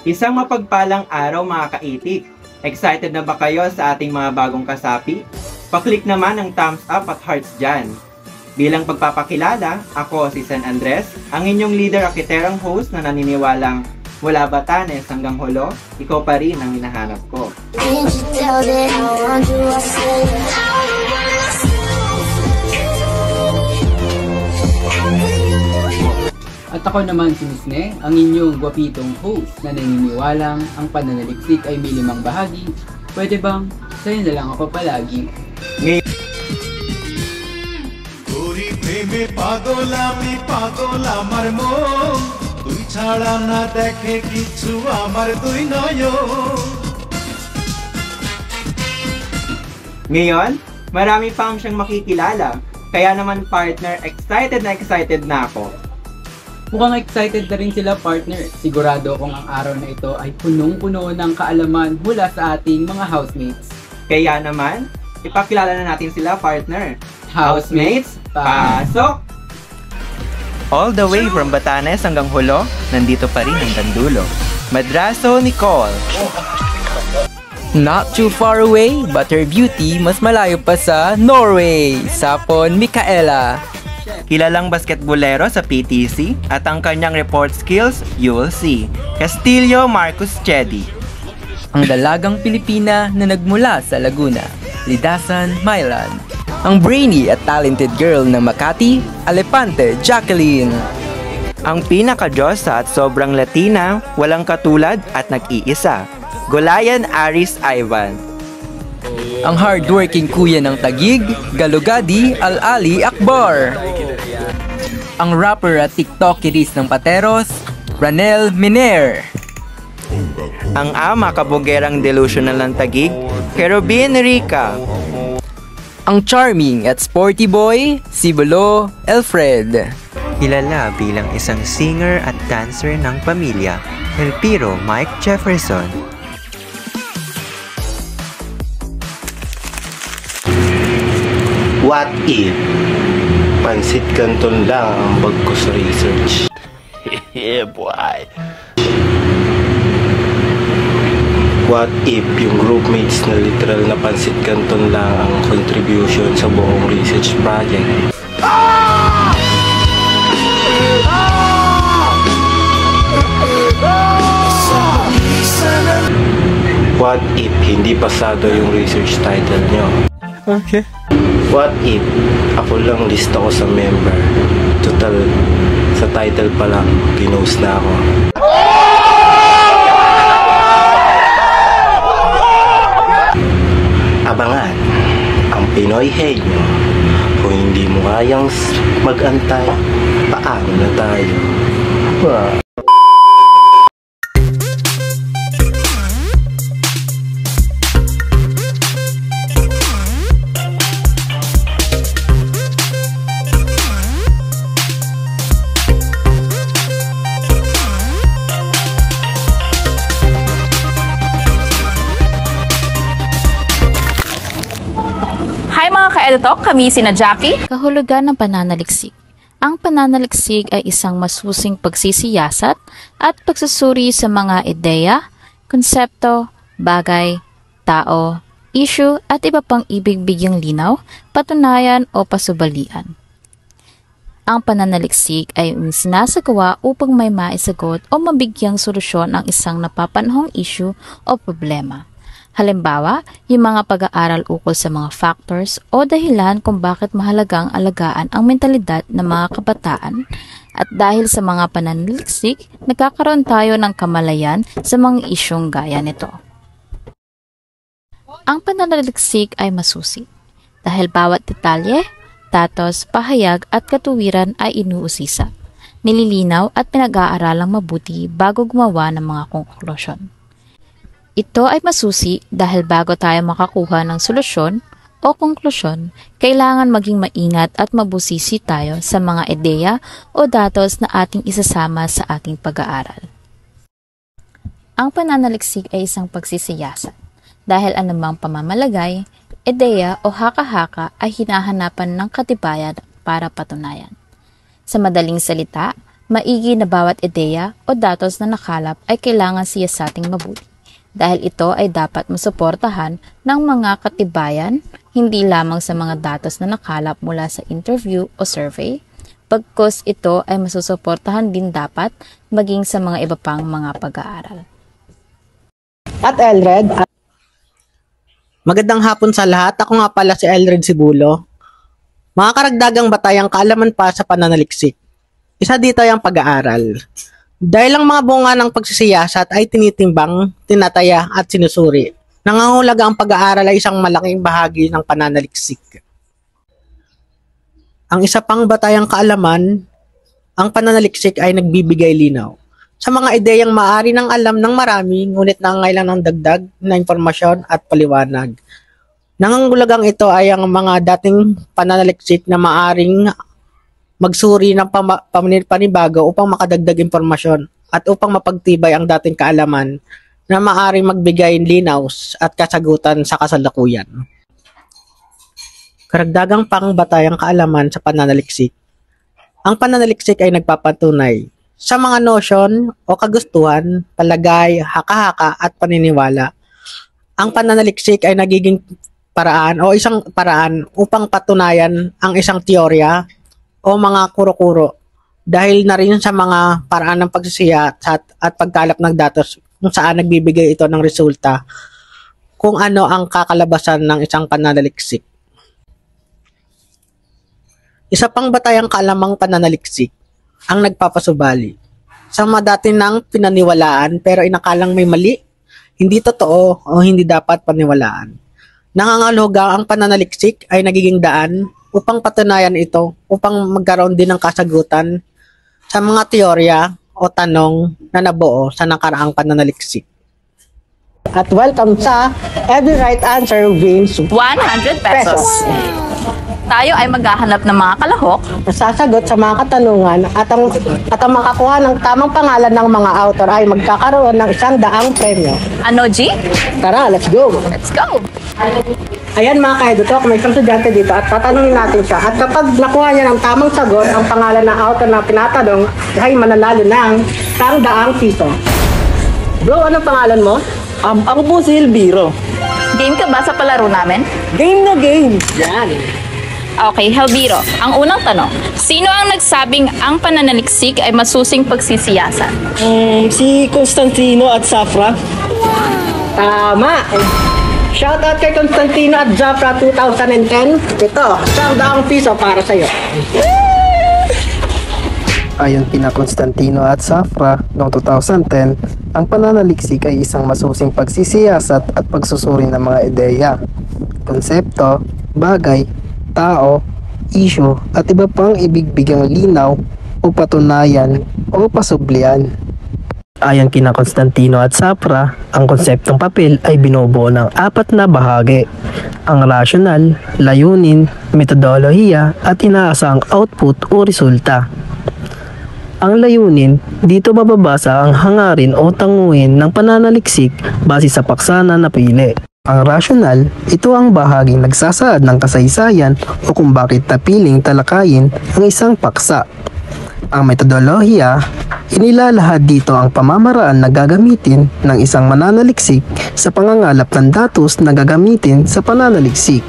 Isang mapagpalang araw mga kaitik. Excited na ba kayo sa ating mga bagong kasapi? Paklik naman ang thumbs up at hearts dyan. Bilang pagpapakilala, ako si San Andres, ang inyong leader akiterang host na naniniwalang mula Batanes hanggang Hulo, ikaw pa rin ang hinahanap ko. At ako naman si Misne, ang inyong gwapitong host na naniniwalang ang pananaliksik ay may 5 bahagi. Pwede bang sa'yo na lang ako palagi? তোরি প্রেমে পাগল আমি পাগল আমার মন তুই ছাড়া না দেখে কিছু আমার দুই নয়ন Ngayon, marami pang siyang makikilala. Kaya naman partner, excited na ako. Mukhang excited na rin sila partner. Sigurado akong ang araw na ito ay punong-puno ng kaalaman mula sa ating mga housemates. Kaya naman, ipakilala na natin sila partner. Housemates, pasok! All the way from Batanes hanggang Hulo, nandito pa rin hanggang dulo. Madraso Nicole. Not too far away, but her beauty mas malayo pa sa Norway. Sapon Micaela. Kilalang basketbolero sa PTC at ang kanyang report skills, you'll see. Castillo Marcus Chedi. Ang dalagang Pilipina na nagmula sa Laguna, Lidasan, Mylan. Ang brainy at talented girl ng Makati, Alepante Jacqueline. Ang pinaka-Diyosa at sobrang Latina, walang katulad at nag-iisa, Golayan Aris Ivan. Ang hardworking kuya ng Taguig, Galugadi Al-Ali Akbar. Ang rapper at tiktokeris ng Pateros, Ranel Miner. Ang ama kabugerang delusional ng Taguig, Kerubin Rica. Ang charming at sporty boy, Cibolo Elfred. Kilala bilang isang singer at dancer ng pamilya, Elpiro Mike Jefferson. What if pansit canton lang ang bag ko sa research? Yeah, boy. What if yung groupmates na literal na pansit canton lang ang contribution sa buong research project? What if hindi pasado yung research title nyo? Okay. What if ako lang list ako sa member? Total, sa title pa lang, ginost na ako. Abangan ang Pinoy Head nyo. Kung hindi mo kayang mag-antay, paano na tayo? Hi mga ka-EduTalk, kami sina Jackie. Kahulugan ng pananaliksik. Ang pananaliksik ay isang masusing pagsisiyasat at pagsusuri sa mga ideya, konsepto, bagay, tao, issue at iba pang ibig bigyang linaw, patunayan o pasubalian. Ang pananaliksik ay sinasagawa upang may maisagot o mabigyang solusyon ang isang napapanahong issue o problema. Halimbawa, yung mga pag-aaral ukol sa mga factors o dahilan kung bakit mahalagang alagaan ang mentalidad ng mga kabataan at dahil sa mga pananaliksik, nagkakaroon tayo ng kamalayan sa mga isyong gaya nito. Ang pananaliksik ay masusi dahil bawat detalye, datos, pahayag at katuwiran ay inuusisa, nililinaw at pinag-aaralang mabuti bago gumawa ng mga konklusyon. Ito ay masusi dahil bago tayo makakuha ng solusyon o konklusyon, kailangan maging maingat at mabusisi tayo sa mga ideya o datos na ating isasama sa ating pag-aaral. Ang pananaliksik ay isang pagsisiyasat dahil anumang pamamalagay, ideya o haka-haka ay hinahanapan ng katibayan para patunayan. Sa madaling salita, Maigi na bawat ideya o datos na nakalap ay kailangan siyasating mabuti dahil ito ay dapat masuportahan ng mga katibayan hindi lamang sa mga datos na nakalap mula sa interview o survey, pagkos ito ay masusuportahan din dapat maging sa mga iba pang mga pag-aaral. At Elred, magandang hapon sa lahat. Ako nga pala si Elred Sibulo. Mga karagdagang batayang kaalaman pa sa pananaliksik. Isa dito ay ang pag-aaral. Dahil ang mga bunga ng pagsisiyasat ay tinitimbang, tinataya at sinusuri. Nangangahuluga ang pag-aaral ay isang malaking bahagi ng pananaliksik. Ang isa pang batayang kaalaman, ang pananaliksik ay nagbibigay linaw sa mga ideyang maaari ng alam ng marami ngunit nangangailangan ng dagdag na impormasyon at paliwanag. Nangangahulugang ito ay ang mga dating pananaliksik na maaring magsuri ng panibago upang makadagdag impormasyon at upang mapagtibay ang dating kaalaman na maaring magbigay linaw at kasagutan sa kasalukuyan. Karagdagang pangbatayang kaalaman sa pananaliksik. Ang pananaliksik ay nagpapatunay sa mga nosyon o kagustuhan, palagay, haka-haka at paniniwala. Ang pananaliksik ay nagiging paraan o isang paraan upang patunayan ang isang teorya o mga kuro-kuro dahil na rin sa mga paraan ng pagsisiyasat at pagkalap ng datos kung saan nagbibigay ito ng resulta kung ano ang kakalabasan ng isang pananaliksik. Isa pang batayang kaalamang pananaliksik ang nagpapasubali sa mga dati nang pinaniwalaan pero inakalang may mali, hindi totoo o hindi dapat paniwalaan. Nangangahuluga ang pananaliksik ay nagiging daan upang patunayan ito, upang magkaroon din ng kasagutan sa mga teorya o tanong na nabuo sa nakaraang pananaliksik. At welcome sa Every Right Answer Wins 100 pesos. Tayo ay maghahanap ng mga kalahok na sasagot sa mga katanungan at ang makakuha ng tamang pangalan ng mga author ay magkakaroon ng 100 premyo. Ano, G? Tara, let's go! Let's go! Ayan mga ka-edutok, may isang estudyante dito at tatanungin natin siya. At kapag nakuha niya ng tamang sagot, ang pangalan ng author na pinatanong ay mananalo ng 100 piso. Bro, anong pangalan mo? Ako po si Elviro. Game ka ba sa palaro namin? Game na game! Yan. Okay, Helbiro, ang unang tanong. Sino ang nagsabing ang pananaliksik ay masusing pagsisiyasat? Si Constantino at Safra. Tama! Shoutout kay Constantino at Zafra 2010. Ito, 100 piso para sa'yo. Ayon kina Constantino at Safra noong 2010, ang pananaliksik ay isang masusing pagsisiyasat at pagsusuri ng mga ideya, konsepto, bagay, tao, issue at iba pang ibigbigang linaw o patunayan o pasublian. Ayon kina Constantino at Safra, ang konseptong papel ay binubuo ng 4 na bahagi: ang rational, layunin, metodolohiya at inaasang output o resulta. Ang layunin, dito mababasa ang hangarin o tanguin ng pananaliksik base sa paksa na napili. Ang rational, ito ang bahaging nagsasaad ng kasaysayan o kung bakit napiling talakayin ang isang paksa. Ang metodolohiya, inilalahad dito ang pamamaraan na gagamitin ng isang mananaliksik sa pangangalap ng datos na gagamitin sa pananaliksik.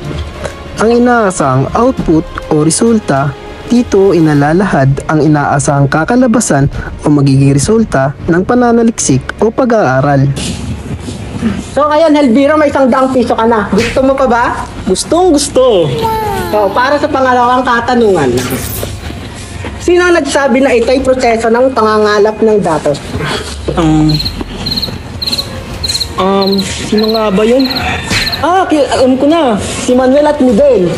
Ang inaasang output o resulta, dito inalalahad ang inaasang kakalabasan o magiging resulta ng pananaliksik o pag-aaral. So ngayon, Helbiro, may 100 piso ka na. Gusto mo pa ba? Gustong gusto. So, para sa pangalawang katanungan. Sino ang nagsabi na ito'y proseso ng pangangalap ng datos? Sino nga ba yun? Alam ko na. Si Manuel at Miguel.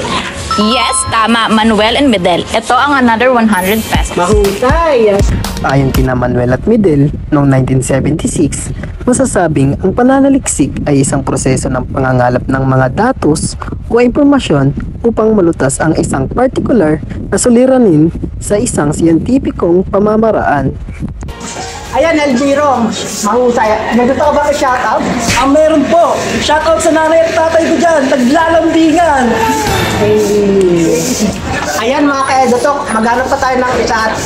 Yes, tama, Manuel and Medel. Ito ang another 100 pesos. Mahusay! Ayon kina Manuel at Medel, noong 1976, masasabing ang pananaliksik ay isang proseso ng pangangalap ng mga datos o impormasyon upang malutas ang isang particular na suliranin sa isang siyentipikong pamamaraan. Ayan, Elviro, mahusay. May gusto ka ba i-shoutout? Meron po. Shoutout sa nanay at tatay ko dyan. Taglalambingan. Ayan mga ka-edotok, maghanap pa tayo ng isa at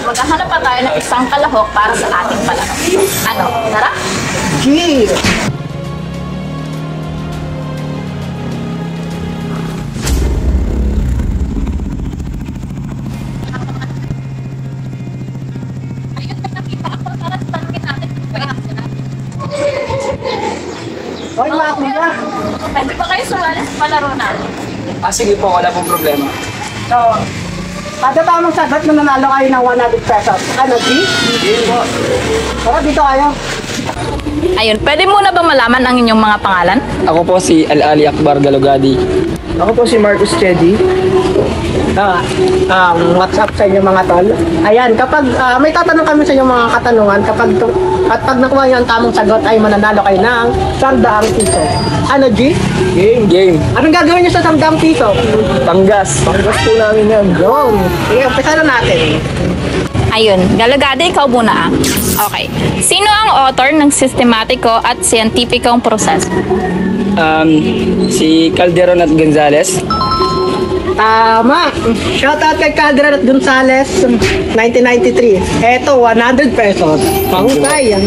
Maghahanap pa tayo ng isang kalahok para sa ating palaro. Ano? Tara? G! Hoy, mga kuya! Pwede ba kayo sumali sa palaro natin? Sige po, wala pong problema. So, kada tamang sagot na nanalo kayo ng 100 pesos. Ano, G? G po. Tara, dito kayo. Ayun, pwede muna ba malaman ang inyong mga pangalan? Ako po si Al-Ali Akbar Galugadi. Ako po si Marcus Chedi. What's up sa inyo mga tol? Ayan, kapag may tatanong kami sa inyo mga katanungan, pag nakuha nyo ang tamang sagot ay mananalo kayo ng 100 piso. Ano, G? Game. Anong gagawin nyo sa 100 piso? Panggas. Panggas po namin yan. Yun. Sige, umpisa na natin. Ayun, Galagade, ikaw muna ah. Okay. Sino ang author ng sistematiko at siyentipikong proseso? Si Calderon at Gonzales. Tama! Shoutout kay Calderon at Gonzales, 1993. Eto, 100 pesos. Pahusay yan.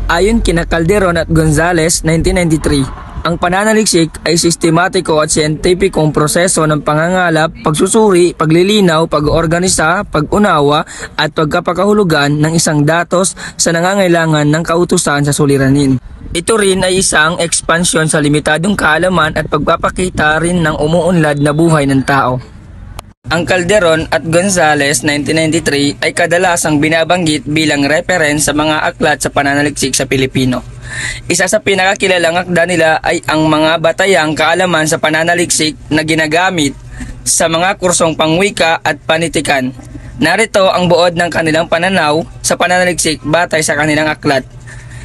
Ayon kina Calderon at Gonzales, 1993, ang pananaliksik ay sistematiko at siyentipikong proseso ng pangangalap, pagsusuri, paglilinaw, pag-organisa, pag-unawa at pagkapakahulugan ng isang datos sa nangangailangan ng kautusan sa suliranin. Ito rin ay isang ekspansyon sa limitadong kaalaman at pagpapakita rin ng umuunlad na buhay ng tao. Ang Calderon at Gonzales 1993 ay kadalasang binabanggit bilang reference sa mga aklat sa pananaliksik sa Pilipino. Isa sa pinakakilalang akda nila ay ang mga batayang kaalaman sa pananaliksik na ginagamit sa mga kursong pangwika at panitikan. Narito ang buod ng kanilang pananaw sa pananaliksik batay sa kanilang aklat.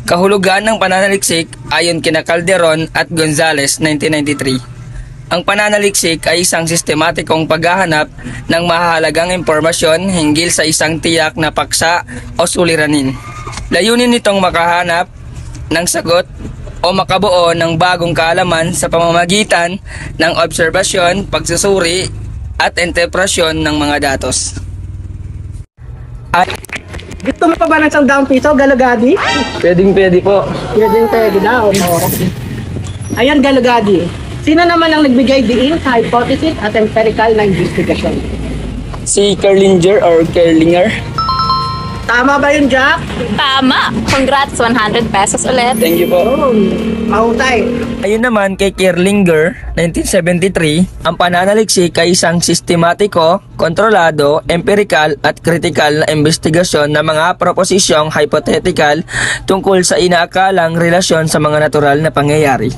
Kahulugan ng pananaliksik ayon kina Calderon at Gonzales 1993. Ang pananaliksik ay isang sistematikong paghahanap ng mahalagang impormasyon hinggil sa isang tiyak na paksa o suliranin. Layunin nitong makahanap ng sagot o makabuo ng bagong kaalaman sa pamamagitan ng obserbasyon, pagsusuri at interpretasyon ng mga datos. Gusto mo pa ba ng 100 piso, Galugadi? Pwede po. Pwede daw. Ayan, Galugadi. Sino naman ang nagbigay diin sa hypothesis at empirical na investigasyon? Si Kerlinger or Kerlinger. Tama ba yun, Jack? Tama! Congrats, 100 pesos ulit. Thank you po. Mahusay. Ayon naman kay Kerlinger, 1973, ang pananaliksik ay isang sistematiko, kontrolado, empirical at critical na investigasyon ng mga proposisyong hypothetical tungkol sa inaakalang relasyon sa mga natural na pangyayari.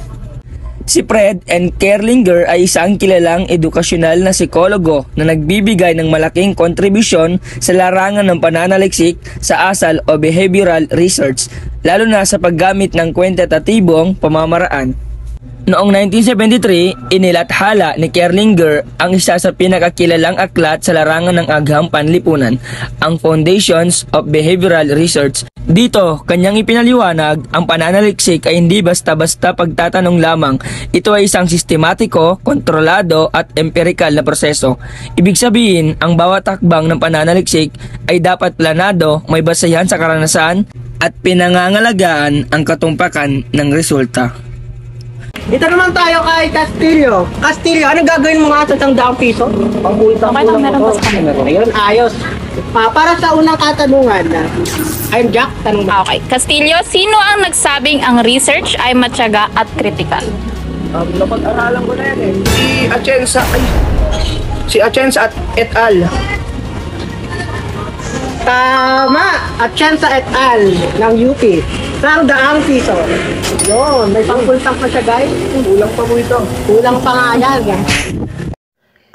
Si Fred N. Kerlinger ay isang kilalang edukasyonal na psikologo na nagbibigay ng malaking kontribusyon sa larangan ng pananaliksik sa asal o behavioral research, lalo na sa paggamit ng kwantitatibong pamamaraan. Noong 1973, inilathala ni Kerlinger ang isa sa pinakakilalang aklat sa larangan ng agham panlipunan, ang Foundations of Behavioral Research. Dito, kanyang ipinaliwanag, ang pananaliksik ay hindi basta-basta pagtatanong lamang. Ito ay isang sistematiko, kontrolado at empirical na proseso. Ibig sabihin, ang bawat hakbang ng pananaliksik ay dapat planado, may basehan sa karanasan at pinangangalagaan ang katumpakan ng resulta. Dito naman tayo kay Castillo. Castillo, anong gagawin mo nga sa 100 piso? Okay lang, meron pa sa kanila. Ayun, ayos. Para sa unang katanungan, ayun, Jack, tanong ba? Okay. Castillo, sino ang nagsabing ang research ay matyaga at critical? Napag-aralan ko na yan eh. Si Atienza et al. Tama! Atienza et al. ng UP. 100 piso. Yun, may pangkultang pa siya, guys. Kulang pa mo ito. Kulang pa nga yan.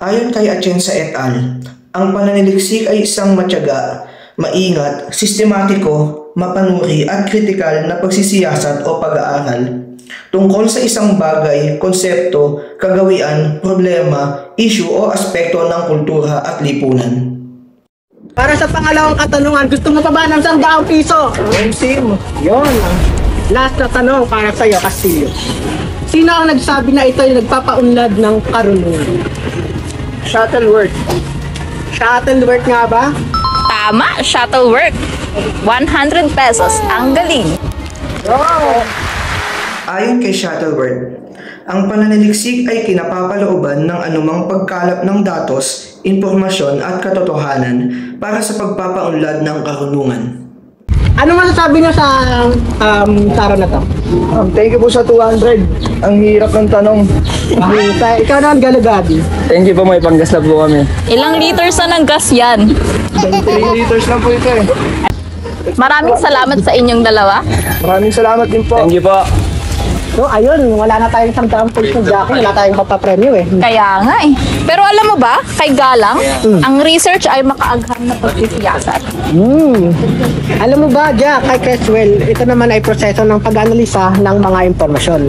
Ayon kay Atienza et al., ang pananaliksik ay isang matyaga, maingat, sistematiko, mapanuri at kritikal na pagsisiyasat o pag-aaral tungkol sa isang bagay, konsepto, kagawian, problema, issue o aspekto ng kultura at lipunan. Para sa pangalawang katanungan, gusto mo pa ba ng 100 piso? Yun. Last na tanong para sa iyo, Castillo. Sino ang nagsabi na ito ay nagpapaunlad ng karunungan? Shuttleworth. Shuttleworth nga ba? Tama, Shuttleworth. 100 pesos. Ang galing. Ayon kay Shuttleworth, ang pananaliksik ay kinapapalooban ng anumang pagkalap ng datos, impormasyon at katotohanan para sa pagpapaunlad ng karunungan. Ano masasabi niyo sa taro na to? Thank you po sa 200. Ang hirap ng tanong. Ikaw na ang galugadi. Thank you po, may panggas na po kami. Ilang liters na ng gas yan? 23 liters lang po ito eh. Maraming salamat sa inyong dalawa. Maraming salamat din po. Thank you po. So ayun, wala na tayong 100 points ng Jackie, wala tayong papapremyo eh. Kaya nga eh. Pero alam mo ba, kay Galang, ang research ay makaagham na pagsisiyasat. Alam mo ba, Jack, kay Creswell, ito naman ay proseso ng pag-analisa ng mga impormasyon.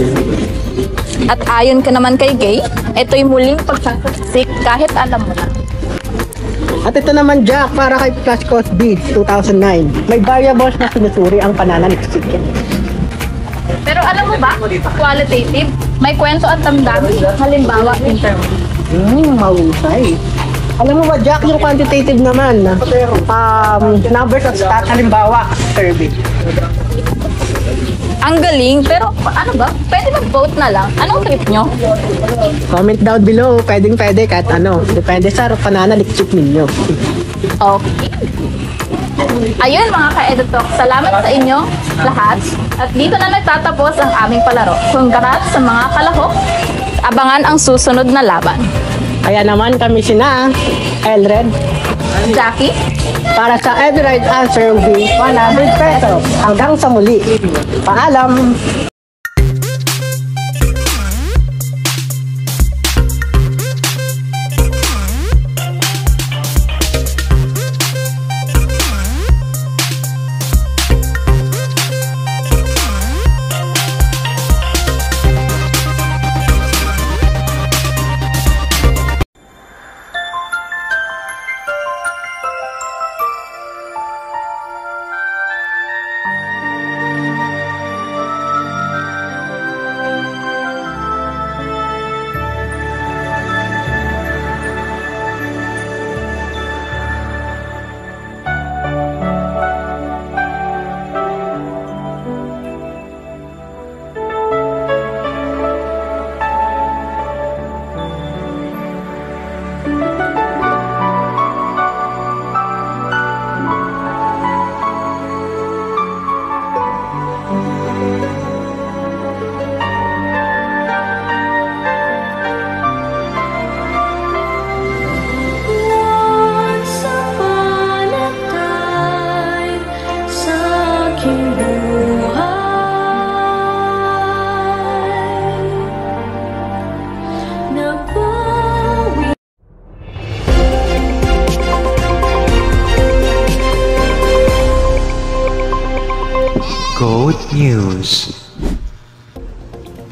At ayon ka naman kay Gay, ito'y muling pagsasaksik kahit alam mo na. At ito naman, Jack, para kay Plus Cosby 2009, may variables na sinusuri ang pananaliksik. Pero alam mo ba, qualitative, may kwento at damdamin, halimbawa interview. Mahusay. Alam mo ba, Jack, yung quantitative naman, numbers of stats, halimbawa, survey. Ang galing, pero ano ba? Pwede mag-vote na lang. Anong trip nyo? Comment down below, pwede kahit ano. Depende sa pananaliksik ninyo. Okay. Ayun mga ka-editok, salamat sa inyo lahat. At dito na nagtatapos ang aming palaro. Congrats sa mga kalahok. Abangan ang susunod na laban. Kaya naman kami sina Elred, Jackie, para sa every right answer will be 100 pesos. Hanggang sa muli. Paalam! Code News.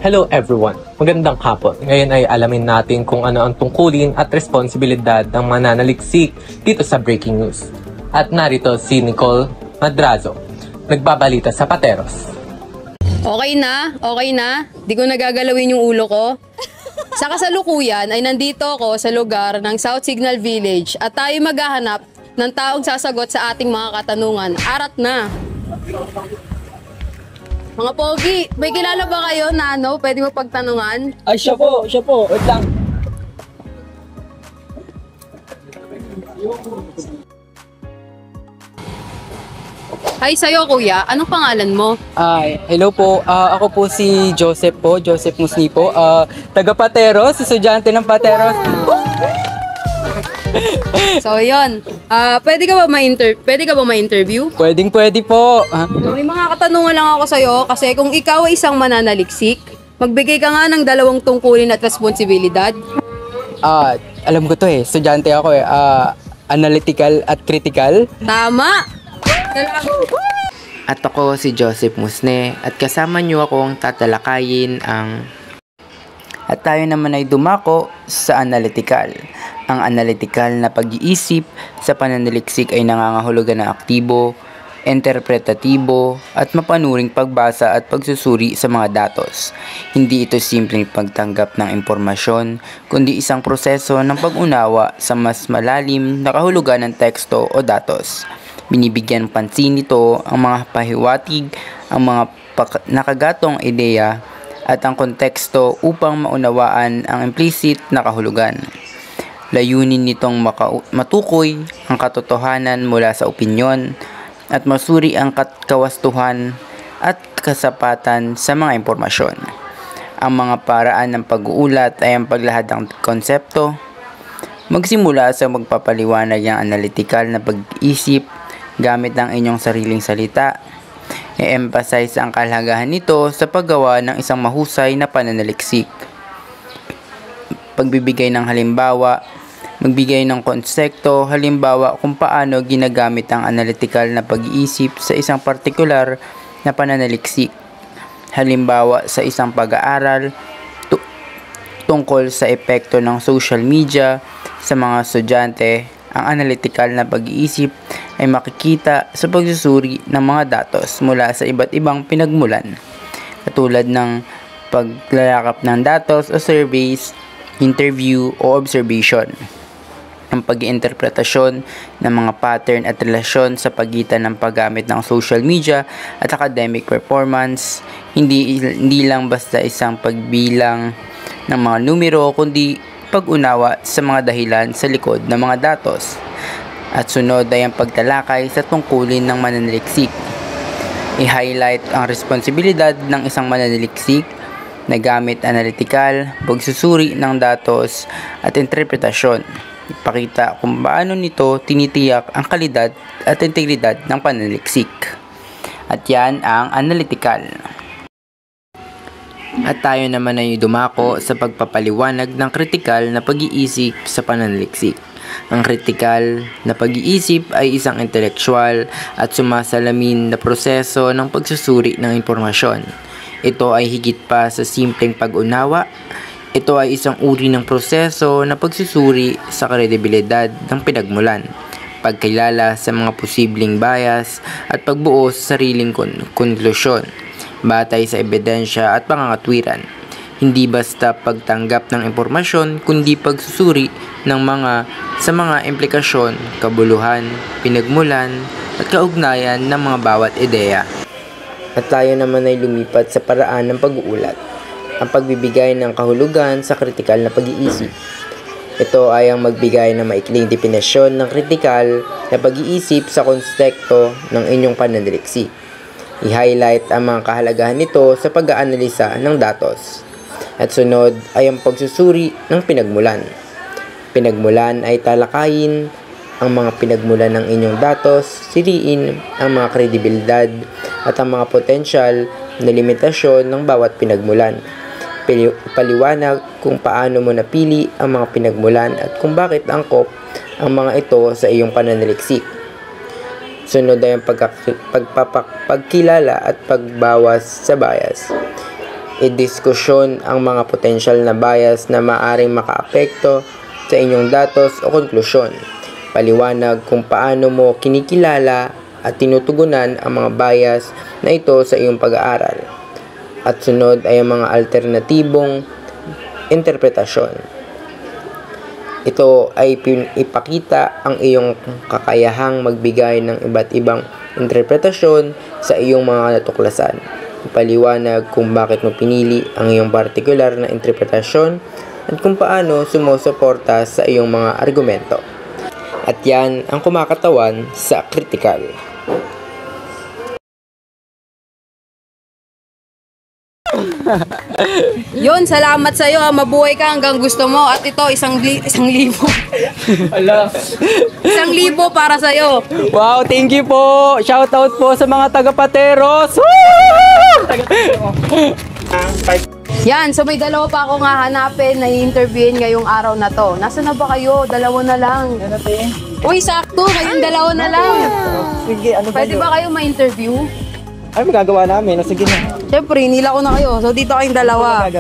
Hello everyone! Magandang hapon. Ngayon ay alamin natin kung ano ang tungkulin at responsibilidad ng mananaliksik dito sa Breaking News. At narito si Nicole Madrazo, nagbabalita sa Pateros. Okay na. Di ko nagagalawin yung ulo ko. Sa kasalukuyan ay nandito ako sa lugar ng South Signal Village at tayo maghahanap ng taong sasagot sa ating mga katanungan. Arat na! Mga pogi, may kilala ba kayo na pwede mo pagtanungan? Ay, siya po. Wait lang. Hi sa'yo, kuya. Anong pangalan mo? Hello po. Ako po si Joseph Musni po. Taga Pateros, estudyante ng Pateros. So, yun. Pwede ka ba ma-interview? Pwede po. May mga katanungan lang ako sa'yo kasi kung ikaw ay isang mananaliksik, magbigay ka nga ng 2 tungkulin at responsibilidad. Alam ko to estudyante ako analytical at critical. Tama! At ako si Joseph Musne at kasama niyo akong tatalakayin ang... At tayo naman ay dumako sa analytical. Ang analytical na pag-iisip sa pananaliksik ay nangangahulugan ng aktibo, interpretatibo at mapanuring pagbasa at pagsusuri sa mga datos. Hindi ito simpleng pagtanggap ng impormasyon, kundi isang proseso ng pag-unawa sa mas malalim na kahulugan ng teksto o datos. Binibigyan pansin nito ang mga pahiwatig, ang mga nakagatong ideya at ang konteksto upang maunawaan ang implicit na kahulugan. Layunin nitong matukoy ang katotohanan mula sa opinyon at masuri ang kawastuhan at kasapatan sa mga impormasyon. Ang mga paraan ng pag-uulat ay ang paglahad ng konsepto, magsimula sa magpapaliwanag ng analytical na pag-iisip gamit ang inyong sariling salita. I-emphasize ang kahalagahan nito sa paggawa ng isang mahusay na pananaliksik. Pagbibigay ng halimbawa, magbigay ng konsepto, halimbawa kung paano ginagamit ang analytical na pag-iisip sa isang partikular na pananaliksik. Halimbawa sa isang pag-aaral tungkol sa epekto ng social media sa mga estudyante, ang analytical na pag-iisip ay makikita sa pagsusuri ng mga datos mula sa iba't ibang pinagmulan, katulad ng paglalakap ng datos o surveys, interview o observation. Ang pag-iinterpretasyon ng mga pattern at relasyon sa pagitan ng paggamit ng social media at academic performance, hindi lang basta isang pagbilang ng mga numero, kundi pag-unawa sa mga dahilan sa likod ng mga datos. At sunod ay ang pagtalakay sa tungkulin ng mananaliksik. I-highlight ang responsibilidad ng isang mananaliksik na gamit analytical, pagsusuri ng datos at interpretasyon. Ipakita kung paano nito tinitiyak ang kalidad at integridad ng pananaliksik. At yan ang analytical. At tayo naman ay dumako sa pagpapaliwanag ng kritikal na pag-iisip sa pananaliksik. Ang kritikal na pag-iisip ay isang intelektual at sumasalamin na proseso ng pagsusuri ng impormasyon. Ito ay higit pa sa simpleng pag-unawa. Ito ay isang uri ng proseso na pagsusuri sa kredibilidad ng pinagmulan, pagkilala sa mga posibleng bias at pagbuo sa sariling konklusyon batay sa ebidensya at pangangatwiran. Hindi basta pagtanggap ng impormasyon, kundi pagsusuri ng sa mga implikasyon, kabuluhan, pinagmulan at kaugnayan ng mga bawat ideya. At tayo naman ay lumipat sa paraan ng pag-uulat, ang pagbibigay ng kahulugan sa kritikal na pag-iisip. Ito ay ang magbigay ng maikling definisyon ng kritikal na pag-iisip sa konteksto ng inyong pananaliksik. I-highlight ang mga kahalagahan nito sa pag-aanalisa ng datos. At sunod ay ang pagsusuri ng pinagmulan. Pinagmulan ay talakayin ang mga pinagmulan ng inyong datos, siriin ang mga kredibilidad at ang mga potensyal na limitasyon ng bawat pinagmulan. Paliwanag kung paano mo napili ang mga pinagmulan at kung bakit angkop ang mga ito sa iyong pananaliksik. Sunod ay ang pagkilala at pagbawas sa bias. I-diskusyon ang mga potensyal na bias na maaring makaapekto sa inyong datos o konklusyon. Paliwanag kung paano mo kinikilala at tinutugunan ang mga bias na ito sa iyong pag-aaral. At sunod ay ang mga alternatibong interpretasyon. Ito ay ipakita ang iyong kakayahang magbigay ng iba't ibang interpretasyon sa iyong mga natuklasan. Ipaliwanag kung bakit mo pinili ang iyong partikular na interpretasyon at kung paano sumusuporta sa iyong mga argumento. At yan ang kumakatawan sa kritikal. Yun, salamat sa'yo. Mabuhay ka hanggang gusto mo. At ito, isang libo. Ala. 1,000 para sa'yo. Wow, thank you po. Shoutout po sa mga taga-Pateros. Yan, so may dalawa pa akong hahanapin na i-interviewin ngayong araw na to. Nasaan na ba kayo? Dalawa na lang. Uy, sakto. Kayong dalawa na lang. Sige, ano ba Pwede ba kayo ma-interview? Ano magagawa namin? O, sige na. Siyempre, nila ko na kayo. So, dito kayong dalawa.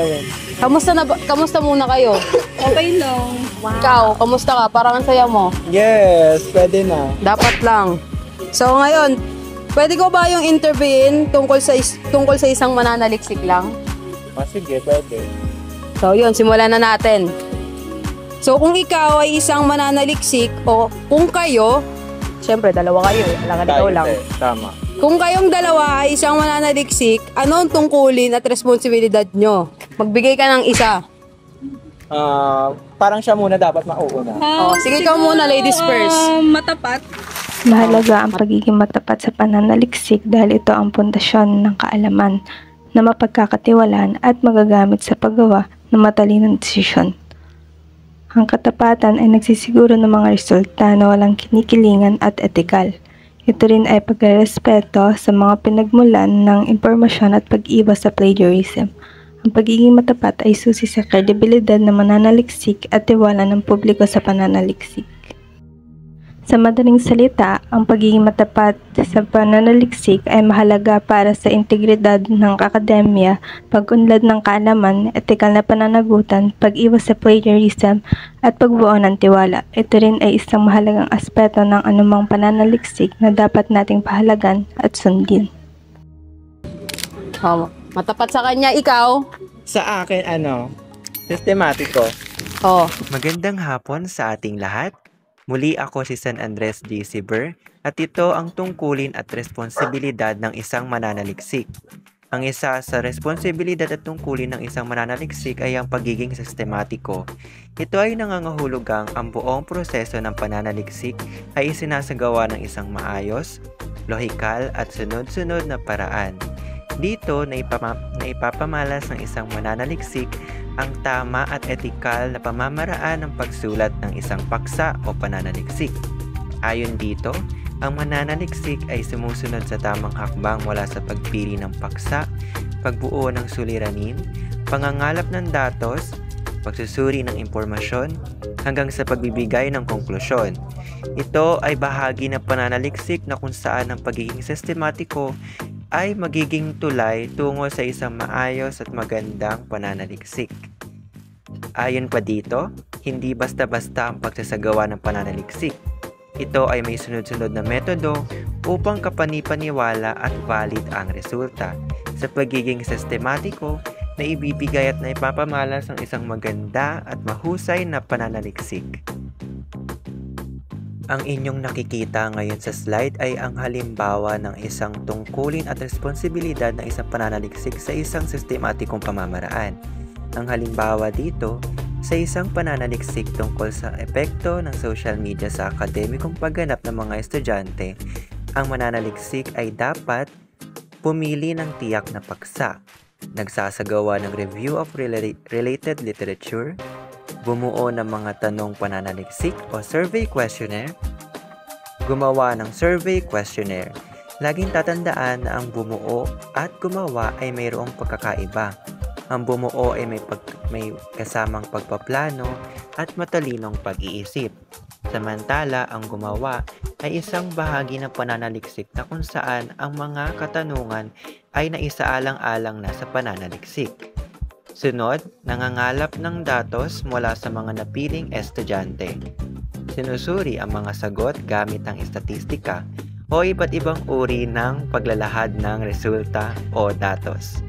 Kamusta muna kayo? Okay lang. Wow. Ikaw, kamusta ka? Parang ang saya mo. Yes, pwede na. Dapat lang. So, ngayon, Pwede ko ba yung interviewin tungkol sa isang mananaliksik lang? Sige, pwede. So yun, simulan na natin. So kung ikaw ay isang mananaliksik o kung kayo, syempre dalawa kayo, alangan ikaw lang. Tama. Kung kayong dalawa ay isang mananaliksik, ano ang tungkulin at responsibilidad nyo? Magbigay ka ng isa. Parang siya muna dapat mauuna. Sige, ikaw muna, ladies first. Matapat. Mahalaga ang pagiging matapat sa pananaliksik dahil ito ang pundasyon ng kaalaman na mapagkakatiwalaan at magagamit sa paggawa ng matalinong desisyon. Ang katapatan ay nagsisiguro ng mga resulta na walang kinikilingan at etikal. Ito rin ay pagrespeto sa mga pinagmulan ng impormasyon at pag-iwas sa plagiarism. Ang pagiging matapat ay susi sa kredibilidad ng mananaliksik at tiwala ng publiko sa pananaliksik. Sa madaling salita, ang pagiging matapat sa pananaliksik ay mahalaga para sa integridad ng akademya, pag-unlad ng kaalaman, etikal na pananagutan, pag-iwas sa plagiarism, at pagbuo ng tiwala. Ito rin ay isang mahalagang aspeto ng anumang pananaliksik na dapat nating pahalagan at sundin. Matapat sa kanya, ikaw? Sa akin, sistematiko. Magandang hapon sa ating lahat. Muli ako si San Andres J. Siber at ito ang tungkulin at responsibilidad ng isang mananaliksik. Ang isa sa responsibilidad at tungkulin ng isang mananaliksik ay ang pagiging sistematiko. Ito ay nangangahulugang ang buong proseso ng pananaliksik ay isinasagawa ng isang maayos, lohikal at sunod-sunod na paraan. Dito na ipapamalas ng isang mananaliksik ang tama at etikal na pamamaraan ng pagsulat ng isang paksa o pananaliksik. Ayon dito, ang mananaliksik ay sumusunod sa tamang hakbang mula sa pagpili ng paksa, pagbuo ng suliranin, pangangalap ng datos, pagsusuri ng impormasyon, hanggang sa pagbibigay ng konklusyon. Ito ay bahagi ng pananaliksik na kung saan ang pagiging sistematiko ay magiging tulay tungo sa isang maayos at magandang pananaliksik. Ayon pa dito, hindi basta-basta ang pagsasagawa ng pananaliksik. Ito ay may sunod-sunod na metodo upang kapanipaniwala at valid ang resulta. Sa pagiging sistematiko, na ibibigay at naipapamalas ng isang maganda at mahusay na pananaliksik. Ang inyong nakikita ngayon sa slide ay ang halimbawa ng isang tungkulin at responsibilidad ng isang pananaliksik sa isang sistematikong pamamaraan. Ang halimbawa dito, sa isang pananaliksik tungkol sa epekto ng social media sa akademikong pagganap ng mga estudyante, ang mananaliksik ay dapat pumili ng tiyak na paksa, nagsasagawa ng review of related literature, bumuo ng mga tanong pananaliksik o survey questionnaire, gumawa ng survey questionnaire. Laging tatandaan na ang bumuo at gumawa ay mayroong pagkakaiba. Ang bumuo ay may kasamang pagpaplano at matalinong pag-iisip. Samantala, ang gumawa ay isang bahagi ng pananaliksik na kung saan ang mga katanungan ay naisaalang-alang na sa pananaliksik. Sunod, nangangalap ng datos mula sa mga napiling estudyante. Sinusuri ang mga sagot gamit ang estatistika o iba't ibang uri ng paglalahad ng resulta o datos.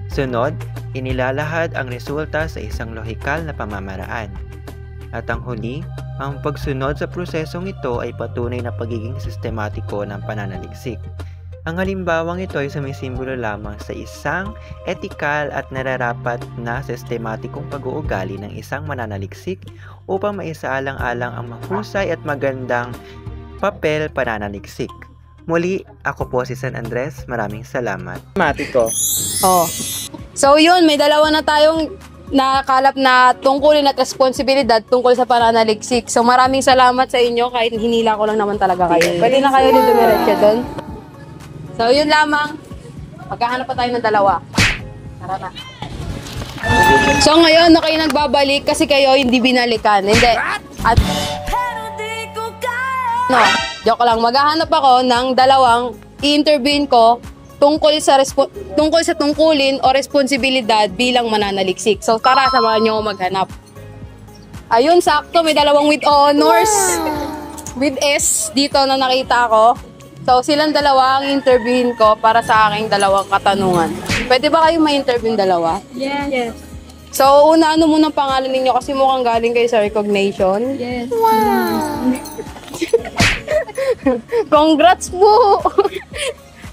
Sunod, inilalahad ang resulta sa isang lohikal na pamamaraan. At ang huli, ang pagsunod sa prosesong ito ay patunay na pagiging sistematiko ng pananaliksik. Ang halimbawang ito ay sumisimbolo lamang sa isang etikal at nararapat na sistematikong pag-uugali ng isang mananaliksik upang maisaalang-alang ang mahusay at magandang papel pananaliksik. Muli, ako po si San Andres. Maraming salamat. Matiko. So yun, may dalawa na tayong nakalap na tungkulin at responsibilidad tungkol sa pananaliksik. So maraming salamat sa inyo kahit hinila ko lang naman talaga kayo. Pwede na kayo din dumiretso doon. So, yun lamang. Magkahanap pa tayo ng dalawa. Tara na. So, ngayon na kayo nagbabalik kasi kayo hindi binalikan. Hindi. At no, joke lang. Maghahanap ako ng dalawang i-interviewin ko tungkol sa tungkulin o responsibilidad bilang mananaliksik. So, tara, samahan nyo maghanap. Ayun, sakto. May dalawang with honors. With S dito na nakita ko. So, silang dalawa ang interviewin ko para sa aking dalawang katanungan. Pwede ba kayong ma-interview yung dalawa? Yes. So, una, ano muna pangalan ninyo kasi mukhang galing kayo sa recognition? Yes. Wow! Congrats po!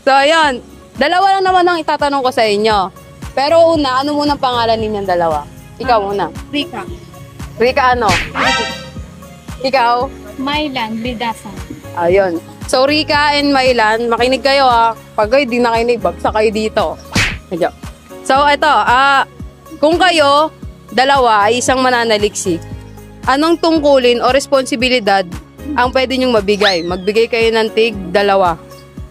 So, ayun. Dalawa lang naman ang itatanong ko sa inyo. Pero una, ano muna pangalan ninyong dalawa? Ikaw muna. Rika. Rika ano? Ikaw? Mylan Lidasan. Ayun. So, Rika and Mylan, makinig kayo ha. Pag kayo di nakinig, bagsak kayo dito. Medyo. So, ito. Kung kayo, dalawa ay isang mananaliksik, anong tungkulin o responsibilidad ang pwede nyong mabigay? Magbigay kayo ng tig dalawa.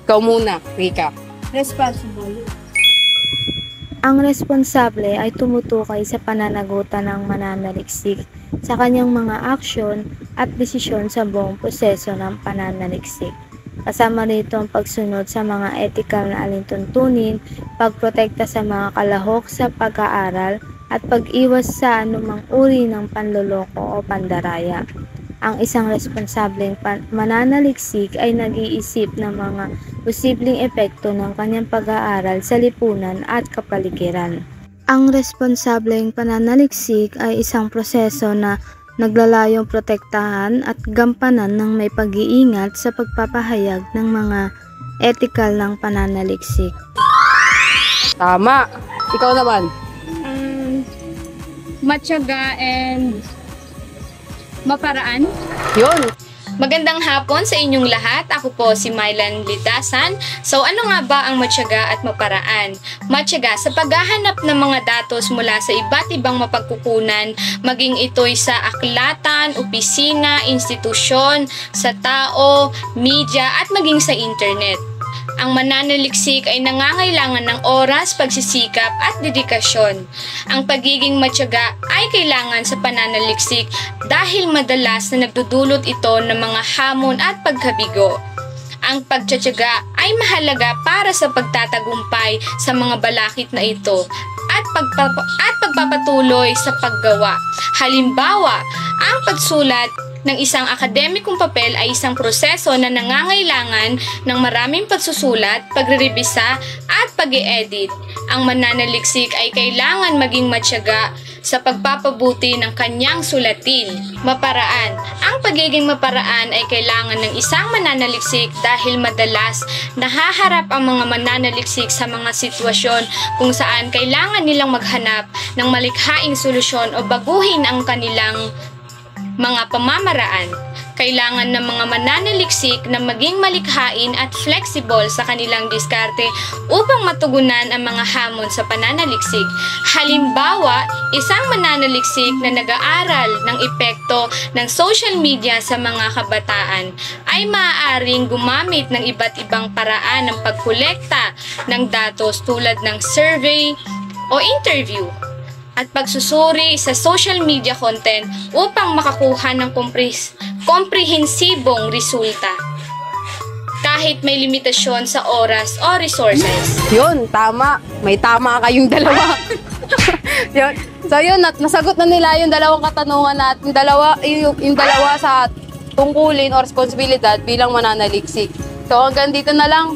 Ikaw muna, Rika. Responsible. Ang responsable ay tumutukoy sa pananagutan ng mananaliksik sa kanyang mga aksyon at desisyon sa buong proseso ng pananaliksik. Kasama rito ang pagsunod sa mga ethical na alintuntunin, pagprotekta sa mga kalahok sa pag-aaral, at pag-iwas sa anumang uri ng panloloko o pandaraya. Ang isang responsableng mananaliksik ay nag-iisip ng mga posibleng epekto ng kanyang pag-aaral sa lipunan at kapaligiran. Ang responsableng pananaliksik ay isang proseso na naglalayong protektahan at gampanan ng may pag-iingat sa pagpapahayag ng mga ethical ng pananaliksik. Tama. Ikaw naman. Matyaga and maparaan. Yun. Magandang hapon sa inyong lahat. Ako po si Mylan Lidasan. So ano nga ba ang matyaga at maparaan? Matyaga sa paghahanap ng mga datos mula sa iba't ibang mapagkukunan, maging ito'y sa aklatan, opisina, institusyon, sa tao, media at maging sa internet. Ang mananaliksik ay nangangailangan ng oras, pagsisikap at dedikasyon. Ang pagiging matyaga ay kailangan sa pananaliksik dahil madalas na nagdudulot ito ng mga hamon at pagkabigo. Ang pagtsatsaga ay mahalaga para sa pagtatagumpay sa mga balakid na ito at pagpapatuloy sa paggawa. Halimbawa, ang pagsulat ng isang akademikong papel ay isang proseso na nangangailangan ng maraming pagsusulat, pagrerebisa at pag-i-edit. Ang mananaliksik ay kailangan maging matyaga sa pagpapabuti ng kanyang sulatin. Maparaan. Ang pagiging maparaan ay kailangan ng isang mananaliksik dahil madalas nahaharap ang mga mananaliksik sa mga sitwasyon kung saan kailangan nilang maghanap ng malikhaing solusyon o baguhin ang kanilang mga pamamaraan. Kailangan ng mga mananaliksik na maging malikhain at flexible sa kanilang diskarte upang matugunan ang mga hamon sa pananaliksik. Halimbawa, isang mananaliksik na nag-aaral ng epekto ng social media sa mga kabataan ay maaaring gumamit ng iba't ibang paraan ng pagkolekta ng datos tulad ng survey o interview at pagsusuri sa social media content upang makakuha ng komprehensibong resulta kahit may limitasyon sa oras o resources. Yun, tama. May tama kayong dalawa. Yun. So yun, nasagot na nila yung dalawang katanungan natin, yung dalawa sa tungkulin o responsibilidad bilang mananaliksik. So hanggang dito na lang.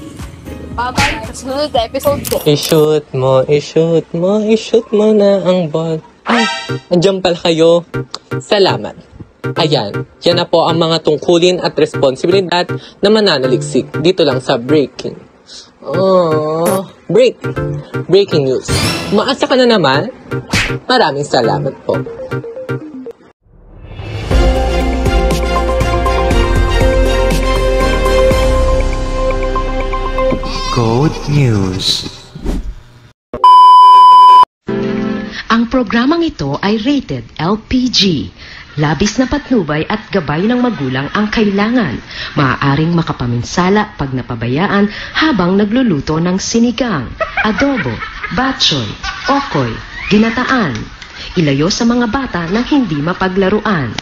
Bye-bye. Sunod na episode 2. I-shoot mo na ang ball. Ay, andyan pala kayo. Salamat. Ayan, yan na po ang mga tungkulin at responsibilidad na mananaliksik dito lang sa Breaking. Breaking news. Maasa ka na naman? Maraming salamat po. Code News. Ang programang ito ay rated LPG. Labis na patnubay at gabay ng magulang ang kailangan. Maaaring makapaminsala pag napabayaan habang nagluluto ng sinigang, adobo, batchoy, okoy, ginataan. Ilayo sa mga bata na hindi mapaglaruan.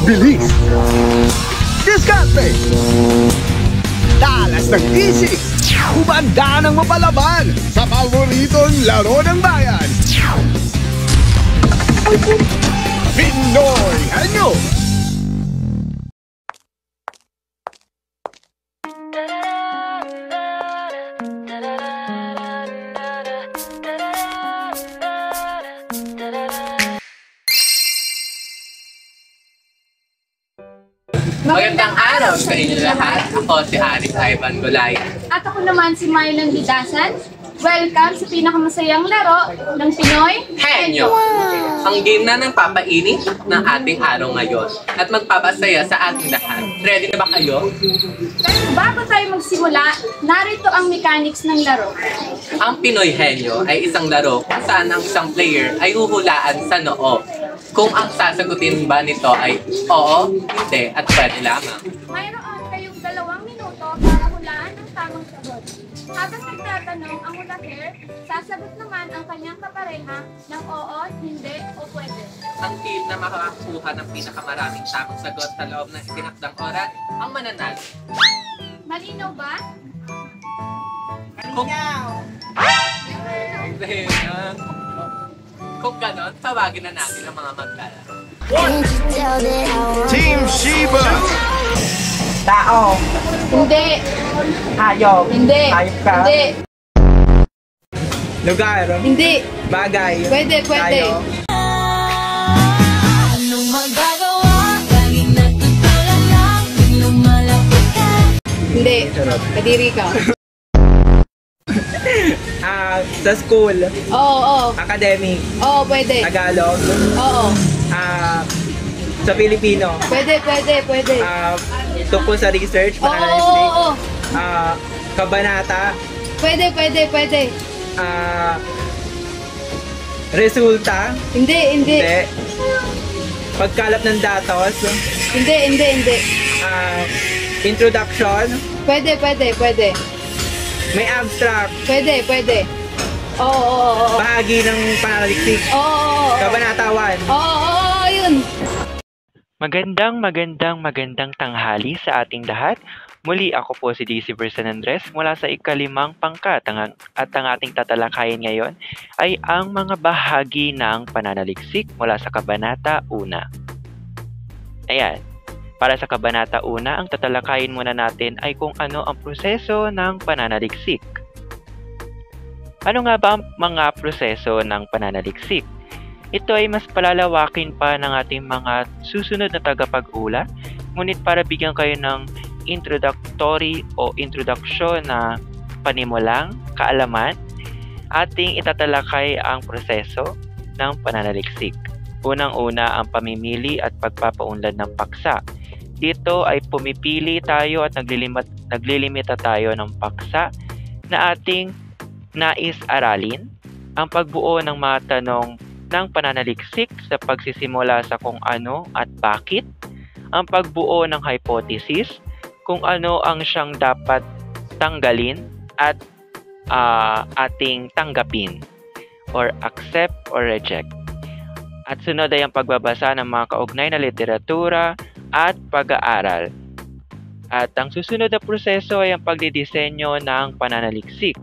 Bilis! Diskarte! Talas ng isip! Humanda ng mapalaban sa paboritong laro ng bayan! Pinoy Henyo! Magandang araw sa inyo lahat. Ako si Aris Ivan Golay. At ako naman si Marlon Lidasan. Welcome sa pinakamasayang laro ng Pinoy Henyo! Ang game na ng papainit ng ating araw ngayon at magpapasaya sa ating lahat. Ready na ba kayo? Pero bago tayo magsimula, narito ang mechanics ng laro. Ang Pinoy Henyo ay isang laro kung saan ang isang player ay huhulaan sa noo. Kung ang sasagutin ba nito ay oo, hindi, at pwede lamang. Mayroon kayong 2 minuto para hulaan ang tamang sagot. Habang nagtatanong ang hula-hair, sasagot naman ang kanyang kapareha ng oo, hindi, o pwede. Ang team na makakakuha ng pinakamaraming tamang sagot sa loob ng itinakdang oras ang mananalo. Malinaw ba? Kung ganon, tawagin na natin ang mga maglalaro. Team Sheba! Tao. Hindi. Hayop. Hindi. Hayop ka. Hindi. Lugar. Hindi. Bagay. Pwede, pwede. Tayo. Anong magagawa? Laging natutulog lang pag lumalapit ka. Hindi. Kadiri ka. Sa school. Oo. Academic. Oo, pwede. Tagalog. Oo. Sa Pilipino. Pwede. Tungkol sa research, Oo. Kabanata. Pwede. Resulta. Hindi. Pagkalap ng datos. Hindi. Introduction. Pwede. May abstract. Pwede. Oo. Bahagi ng pananaliksik. Oo. Kabanata 1. Oo, yun. Magandang tanghali sa ating lahat. Muli ako po si DC San Andres mula sa ika-5 pangkat at ang ating tatalakayin ngayon ay ang mga bahagi ng pananaliksik mula sa Kabanata 1. Ayan, para sa Kabanata 1, ang tatalakayin muna natin ay kung ano ang proseso ng pananaliksik. Ano nga ba ang mga proseso ng pananaliksik? Ito ay mas palalawakin pa ng ating mga susunod na tagapag-ulat, ngunit para bigyan kayo ng introductory o introduction na panimulang kaalaman, ating itatalakay ang proseso ng pananaliksik. Unang-una ang pamimili at pagpapaunlad ng paksa. Dito ay pumipili tayo at naglilimita tayo ng paksa na ating nais aralin, ang pagbuo ng mga tanong ng pananaliksik sa pagsisimula sa kung ano at bakit, ang pagbuo ng hypothesis, kung ano ang siyang dapat tanggalin at ating tanggapin, or accept or reject. At sunod ay ang pagbabasa ng mga kaugnay na literatura at pag-aaral. At ang susunod na proseso ay ang pagdidisenyo ng pananaliksik.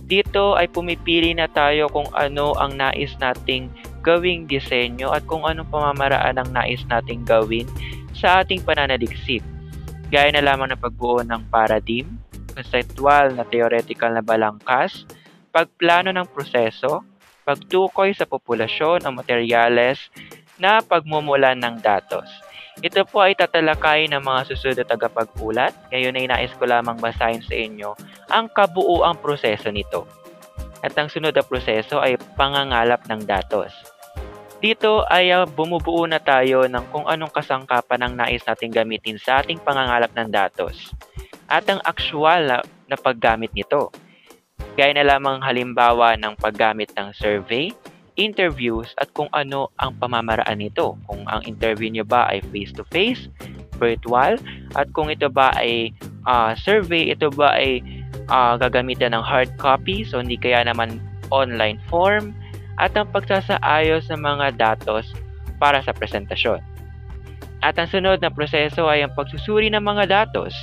Dito ay pumipili na tayo kung ano ang nais nating gawing disenyo at kung anong pamamaraan ang nais nating gawin sa ating pananaliksik. Gaya na lamang ng pagbuo ng paradigm, conceptual na theoretical na balangkas, pagplano ng proseso, pagtukoy sa populasyon o materyales na pagmumulan ng datos. Ito po ay tatalakay ng mga susunod na tagapag-ulat. Ngayon ay nais ko lamang basahin sa inyo ang kabuuang proseso nito. At ang sunod na proseso ay pangangalap ng datos. Dito ay bumubuo na tayo ng kung anong kasangkapan ang nais nating gamitin sa ating pangangalap ng datos. At ang aktual na paggamit nito. Gaya na lamang halimbawa ng paggamit ng survey, interviews at kung ano ang pamamaraan nito. Kung ang interview nyo ba ay face-to-face, virtual, at kung ito ba ay survey, ito ba ay gagamitan ng hard copy, so hindi kaya naman online form, at ang pagsasaayos ng mga datos para sa presentasyon. At ang sunod na proseso ay ang pagsusuri ng mga datos.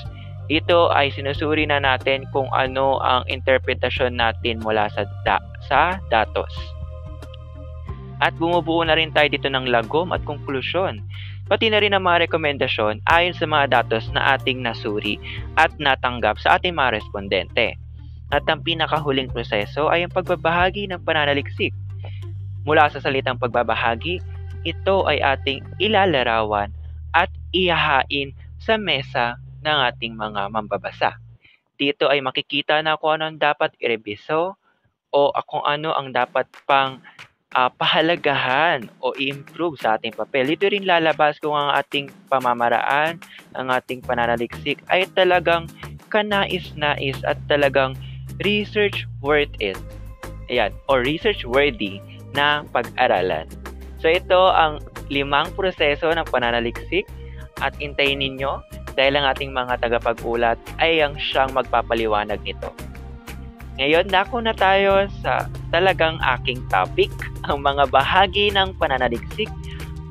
Ito ay sinusuri na natin kung ano ang interpretasyon natin mula sa datos. At bumubuo na rin tayo dito ng lagom at konklusyon. Pati na rin ang mga rekomendasyon ayon sa mga datos na ating nasuri at natanggap sa ating mga respondente. At ang pinakahuling proseso ay ang pagbabahagi ng pananaliksik. Mula sa salitang pagbabahagi, ito ay ating ilalarawan at ihahain sa mesa ng ating mga mambabasa. Dito ay makikita na kung ano ang dapat irebiso o kung ano ang dapat pang pahalagahan o i-improve sa ating papel. Dito rin lalabas kung ang ating pamamaraan, ang ating pananaliksik ay talagang kanais-nais at talagang research worth it. Ayan, or research worthy na pag-aralan. So ito ang 5 proseso ng pananaliksik at intayin ninyo dahil ang ating mga tagapag-ulat ay ang siyang magpapaliwanag nito. Ngayon, dako na tayo sa talagang aking topic, ang mga bahagi ng pananaliksik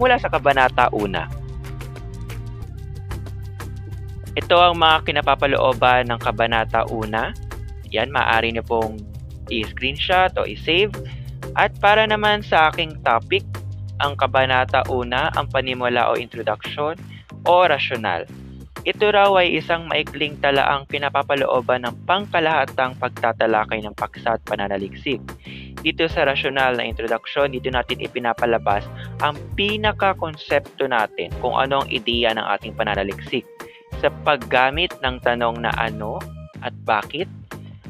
mula sa Kabanata 1. Ito ang mga kinapapalooban ng Kabanata 1. Yan, maaari niyo pong i-screenshot o i-save. At para naman sa aking topic, ang Kabanata 1, ang panimula o introduction o rasyonal. Ito raw ay isang maikling talaang pinapapalooban ng pangkalahatang pagtatalakay ng paksa at pananaliksik. Dito sa rasyonal na introduction, dito natin ipinapalabas ang pinaka-konsepto natin kung ano ang ideya ng ating pananaliksik. Sa paggamit ng tanong na ano at bakit,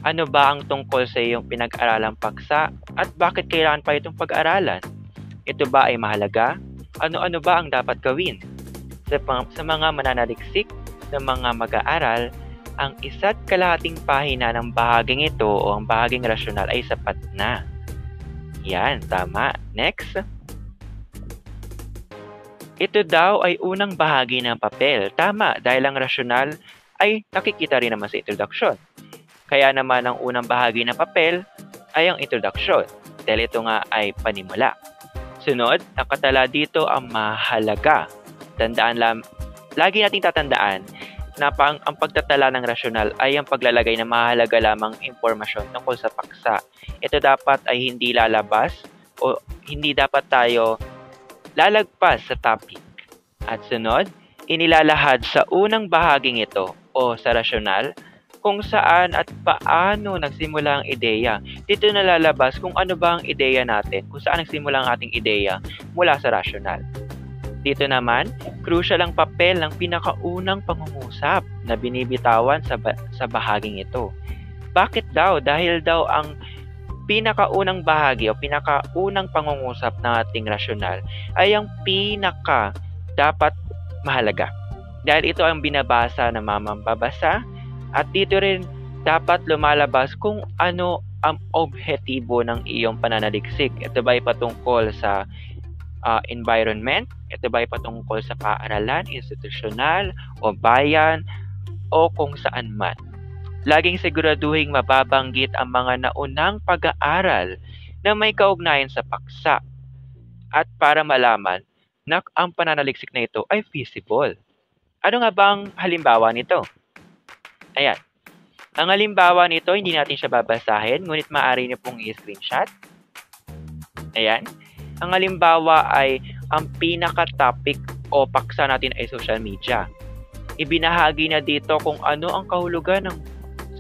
ano ba ang tungkol sa iyong pinag-aralang paksa at bakit kailangan pa itong pag-aralan? Ito ba ay mahalaga? Ano-ano ba ang dapat gawin? Sa mga mananaliksik ng mga mag-aaral, ang 1.5 pahina ng bahaging ito o ang bahaging rasyonal ay sapat na. Yan, tama. Next. Ito daw ay unang bahagi ng papel. Tama, dahil ang rasyonal ay nakikita rin naman sa introduction. Kaya naman ang unang bahagi ng papel ay ang introduction, dahil ito nga ay panimula. Sunod, nakatala dito ang mahalaga. Lagi nating tatandaan na ang pagtatala ng rasyonal ay ang paglalagay ng mahalaga lamang impormasyon tungkol sa paksa. Ito dapat ay hindi lalabas o hindi dapat tayo lalagpas sa topic. At sunod, inilalahad sa unang bahaging ito o sa rasyonal kung saan at paano nagsimula ang ideya. Dito nalalabas kung ano ba ang ideya natin, kung saan nagsimula ang ating ideya mula sa rasyonal. Dito naman, crucial ang papel ng pinakaunang pangungusap na binibitawan sa bahaging ito. Bakit daw? Dahil daw ang pinakaunang bahagi o pinakaunang pangungusap ng ating rasyonal ay ang pinaka dapat mahalaga. Dahil ito ang binabasa ng mamambabasa at dito rin dapat lumalabas kung ano ang objetibo ng iyong pananaliksik. Ito ba ay patungkol sa environment? Ito ba ay patungkol sa paaralan, institusyonal, o bayan, o kung saan man? Laging siguraduhing mababanggit ang mga naunang pag-aaral na may kaugnayan sa paksa at para malaman na ang pananaliksik na ito ay feasible. Ano nga bang halimbawa nito? Ayan. Ang halimbawa nito, hindi natin siya babasahin, ngunit maaari niyo pong i-screenshot. Ayan. Ang halimbawa ay ang pinaka-topic o paksa natin ay social media. Ibinahagi na dito kung ano ang kahulugan ng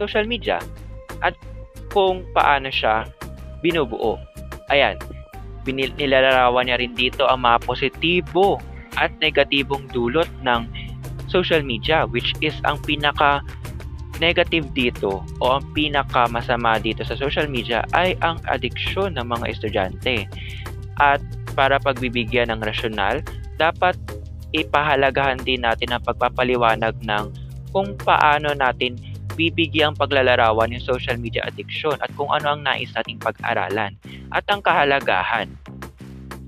social media at kung paano siya binubuo. Ayan, nilalarawan niya rin dito ang mga positibo at negatibong dulot ng social media, which is ang pinaka-negative dito o ang pinaka-masama dito sa social media ay ang addiction ng mga estudyante. At para pagbibigyan ng rasyonal, dapat ipahalagahan din natin ang pagpapaliwanag ng kung paano natin bibigyang paglalarawan yung social media addiction at kung ano ang nais nating pag-aralan at ang kahalagahan.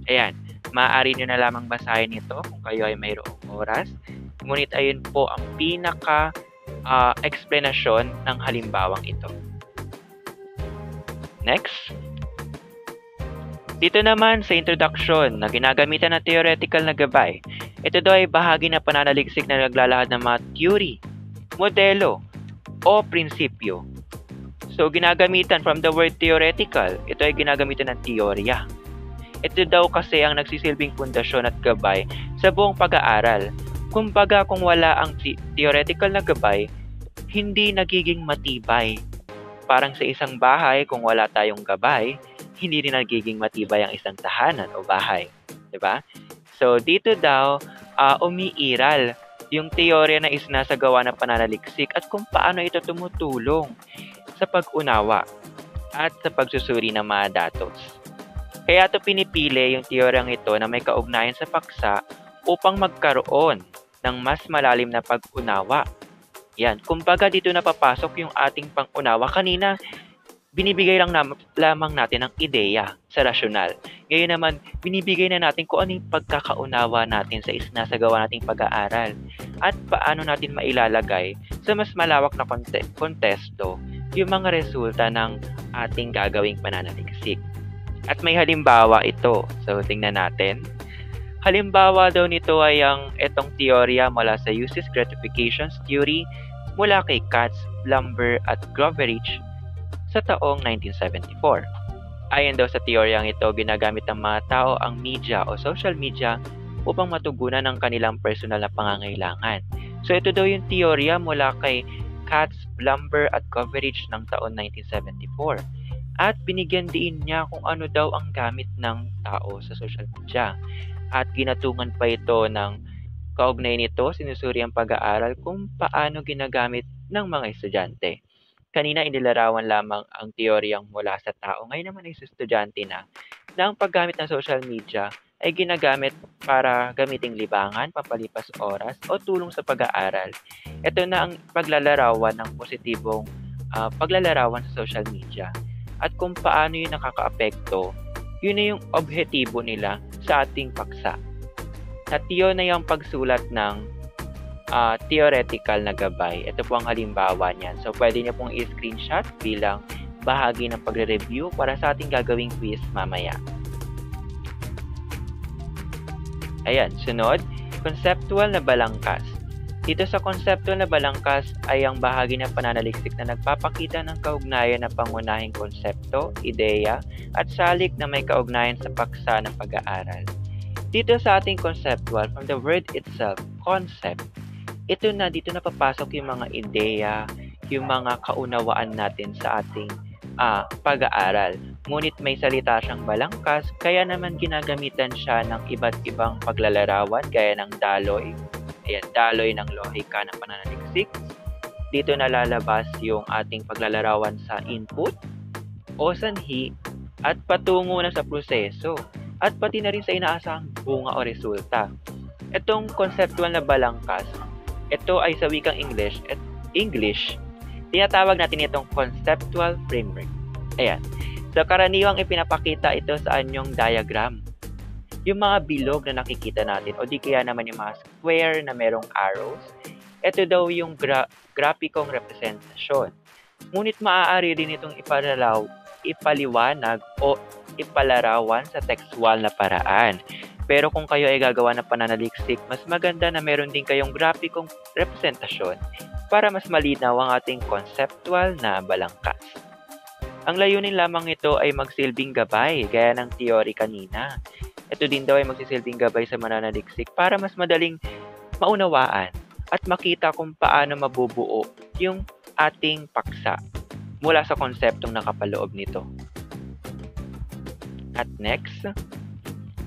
Ayan, maaari nyo na lamang basahin ito kung kayo ay mayroong oras. Ngunit ayun po ang pinaka-explanation ng halimbawang ito. Next. Dito naman sa introduction na ginagamitan ng theoretical na gabay, ito daw ay bahagi ng pananaliksik na naglalahad ng mga theory, modelo, o prinsipyo. So, ginagamitan from the word theoretical, ito ay ginagamitan ng teorya. Ito daw kasi ang nagsisilbing pundasyon at gabay sa buong pag-aaral. Kumbaga kung wala ang theoretical na gabay, hindi nagiging matibay. Parang sa isang bahay, kung wala tayong gabay, hindi rin nagiging matibay ang isang tahanan o bahay. Diba? So, dito daw, umiiral yung teorya na isinasagawa ng pananaliksik at kung paano ito tumutulong sa pag-unawa at sa pagsusuri ng mga datos. Kaya ito pinipili yung teoryang ito na may kaugnayan sa paksa upang magkaroon ng mas malalim na pag-unawa. Yan, kumbaga dito napapasok yung ating pang-unawa. Kanina, binibigay lamang natin ang ideya sa rasyonal. Ngayon naman, binibigay na natin kung ano yung pagkakaunawa natin sa isinasagawa nating pag-aaral at paano natin mailalagay sa mas malawak na kontesto yung mga resulta ng ating gagawing pananaliksik. At may halimbawa ito. So, tingnan natin. Halimbawa daw nito ay itong teorya mula sa uses gratifications theory mula kay Katz, Blumber at Groverich sa taong 1974. Ayon daw sa teoryang ito, ginagamit ng mga tao ang media o social media upang matugunan ang kanilang personal na pangangailangan. So ito daw yung teorya mula kay Katz, Blumber at Groverich ng taon 1974. At binigyan din niya kung ano daw ang gamit ng tao sa social media. At ginatungan pa ito ng kaugnay nito, sinusuri ang pag-aaral kung paano ginagamit ng mga estudyante. Kanina inilarawan lamang ang teoryang mula sa tao. Ngayon naman ay sa estudyante na ang paggamit ng social media ay ginagamit para gamiting libangan, pampalipas oras o tulong sa pag-aaral. Ito na ang paglalarawan ng positibong paglalarawan sa social media. At kung paano yun nakakaapekto, yun na yung objetibo nila sa ating paksa. At yun na yung pagsulat ng theoretical na gabay. Ito po ang halimbawa niyan. So, pwede niyo pong i-screenshot bilang bahagi ng pagre-review para sa ating gagawing quiz mamaya. Ayan, sunod, conceptual na balangkas. Dito sa conceptual na balangkas ay ang bahagi ng pananaliksik na nagpapakita ng kaugnayan ng pangunahing konsepto, ideya, at salik na may kaugnayan sa paksa ng pag-aaral. Dito sa ating conceptual, from the word itself, concept, dito na papasok yung mga ideya, yung mga kaunawaan natin sa ating pag-aaral. Ngunit may salita siyang balangkas, kaya naman ginagamitan siya ng iba't ibang paglalarawan gaya ng daloy. Ayan, daloy ng lohika ng pananaliksik. Dito nalalabas yung ating paglalarawan sa input o sanhi at patungo na sa proseso at pati na rin sa inaasahang bunga o resulta. Itong conceptual na balangkas, ito ay sa wikang English, tinatawag natin itong conceptual framework. Ayan. So, karaniwang ipinapakita ito sa anyong diagram. Yung mga bilog na nakikita natin o di kaya naman yung mga square na merong arrows, ito daw yung grapikong representasyon. Ngunit maaari din itong ipaliwanag o ipalarawan sa textual na paraan. Pero kung kayo ay gagawa ng pananaliksik, mas maganda na meron din kayong grapikong representasyon para mas malinaw ang ating conceptual na balangkas. Ang layunin lamang ito ay magsilbing gabay, gaya ng theory kanina. Ito din daw ay magsisilbing gabay sa mananaliksik para mas madaling maunawaan at makita kung paano mabubuo yung ating paksa mula sa konseptong nakapaloob nito. At next,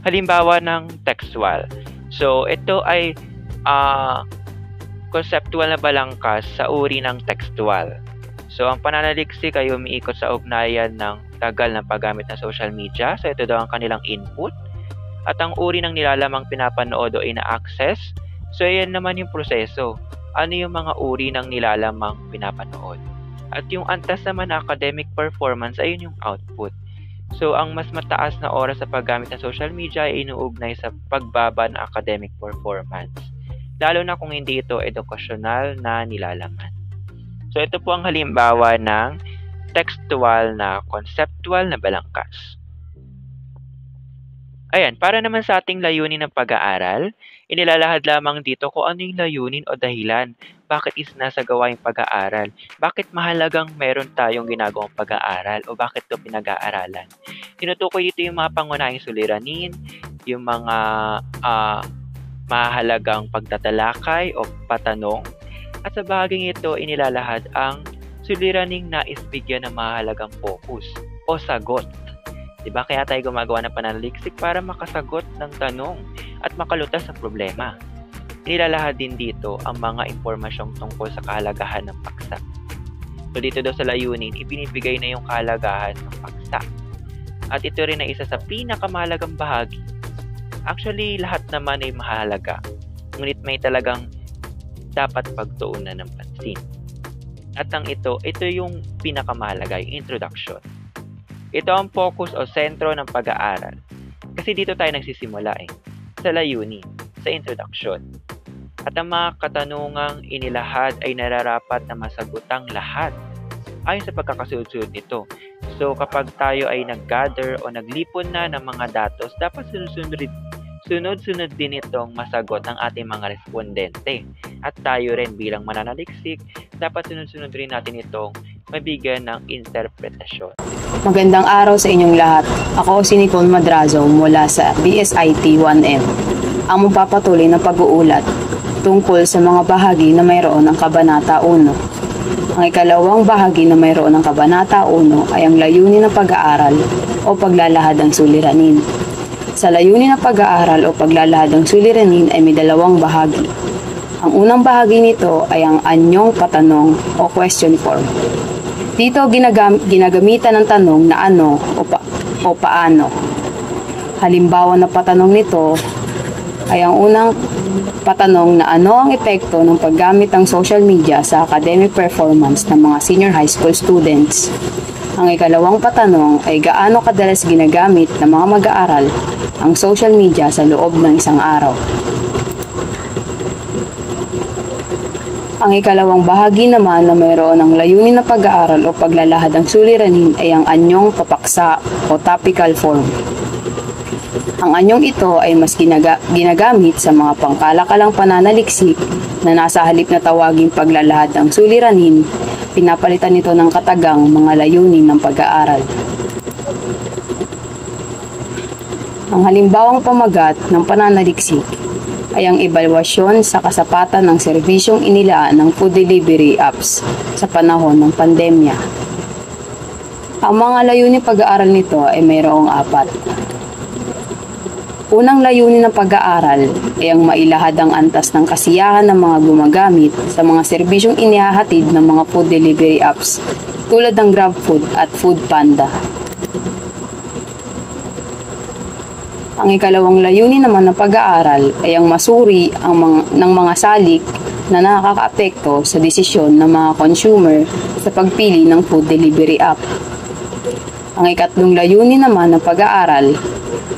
halimbawa ng textual. So, ito ay conceptual na balangkas sa uri ng textual. So, ang pananaliksik ay umiikot sa ugnayan ng tagal na paggamit ng social media. So, ito daw ang kanilang input. At ang uri ng nilalamang pinapanood o ina-access, so yan naman yung proseso. Ano yung mga uri ng nilalamang pinapanood? At yung antas naman na academic performance, ayun yung output. So ang mas mataas na oras sa paggamit ng social media ay inuugnay sa pagbaba ng academic performance. Lalo na kung hindi ito edukasyonal na nilalaman. So ito po ang halimbawa ng textual na conceptual na balangkas. Ayan, para naman sa ating layunin ng pag-aaral, inilalahad lamang dito kung ano yung layunin o dahilan. Bakit isinasagawa yung pag-aaral? Bakit mahalagang meron tayong ginagawang pag-aaral o bakit ito pinag-aaralan? Tinutukoy dito yung mga pangunahing suliranin, yung mga mahalagang pagtatalakay o patanong, at sa bahaging ito inilalahad ang suliraning nais bigyan ng mahalagang focus o sagot. Diba? Kaya tayo gumagawa ng pananaliksik para makasagot ng tanong at makalutas sa problema. Inilalahad din dito ang mga impormasyong tungkol sa kahalagahan ng paksa. So dito daw sa layunin, ibinibigay na yung kahalagahan ng paksa. At ito rin ay isa sa pinakamahalagang bahagi. Actually, lahat naman ay mahalaga. Ngunit may talagang dapat pagtuunan ng pansin. At ito yung pinakamahalaga, yung introduction. Ito ang focus o sentro ng pag-aaral. Kasi dito tayo nagsisimula sa layunin, sa introduction. At ang mga katanungang inilahad ay nararapat na masagutang lahat ayon sa pagkakasunod-sunod nito. So kapag tayo ay nag-gather o naglipon na ng mga datos, dapat sunod-sunod din itong masagot ng ating mga respondente. At tayo rin bilang mananaliksik, dapat sunod-sunod rin natin itong mabigyan ng interpretasyon. Magandang araw sa inyong lahat. Ako si Nicole Madrazo mula sa BSIT 1M. Ang magpapatuloy na pag-uulat tungkol sa mga bahagi na mayroon ng Kabanata 1. Ang ikalawang bahagi na mayroon ng Kabanata 1 ay ang layunin ng pag-aaral o paglalahad ng suliranin. Sa layunin ng pag-aaral o paglalahad ng suliranin ay may dalawang bahagi. Ang unang bahagi nito ay ang anyong patanong o question form. Dito ginagamitan ng tanong na ano o paano. Halimbawa na patanong nito ay ang unang patanong na ano ang epekto ng paggamit ng social media sa academic performance ng mga senior high school students. Ang ikalawang patanong ay gaano kadalas ginagamit ng mga mag-aaral ang social media sa loob ng isang araw. Ang ikalawang bahagi naman na mayroon ng layunin na pag-aaral o paglalahad ng suliranin ay ang anyong papaksa o topical form. Ang anyong ito ay mas ginagamit sa mga pangkalakalang pananaliksik na nasa halip na tawaging paglalahad ng suliranin, pinapalitan nito ng katagang mga layunin ng pag-aaral. Ang halimbawang pamagat ng pananaliksik ay ang ebalwasyon sa kasapatan ng serbisyong inilaan ng food delivery apps sa panahon ng pandemya. Ang mga layunin pag-aaral nito ay mayroong 4. Unang layunin ng pag-aaral ay ang mailahad ang antas ng kasiyahan ng mga gumagamit sa mga serbisyong inihahatid ng mga food delivery apps tulad ng GrabFood at Foodpanda. Ang ikalawang layunin naman ng pag-aaral ay ang masuri ng mga salik na nakakaapekto sa desisyon ng mga consumer sa pagpili ng food delivery app. Ang ikatlong layunin naman ng pag-aaral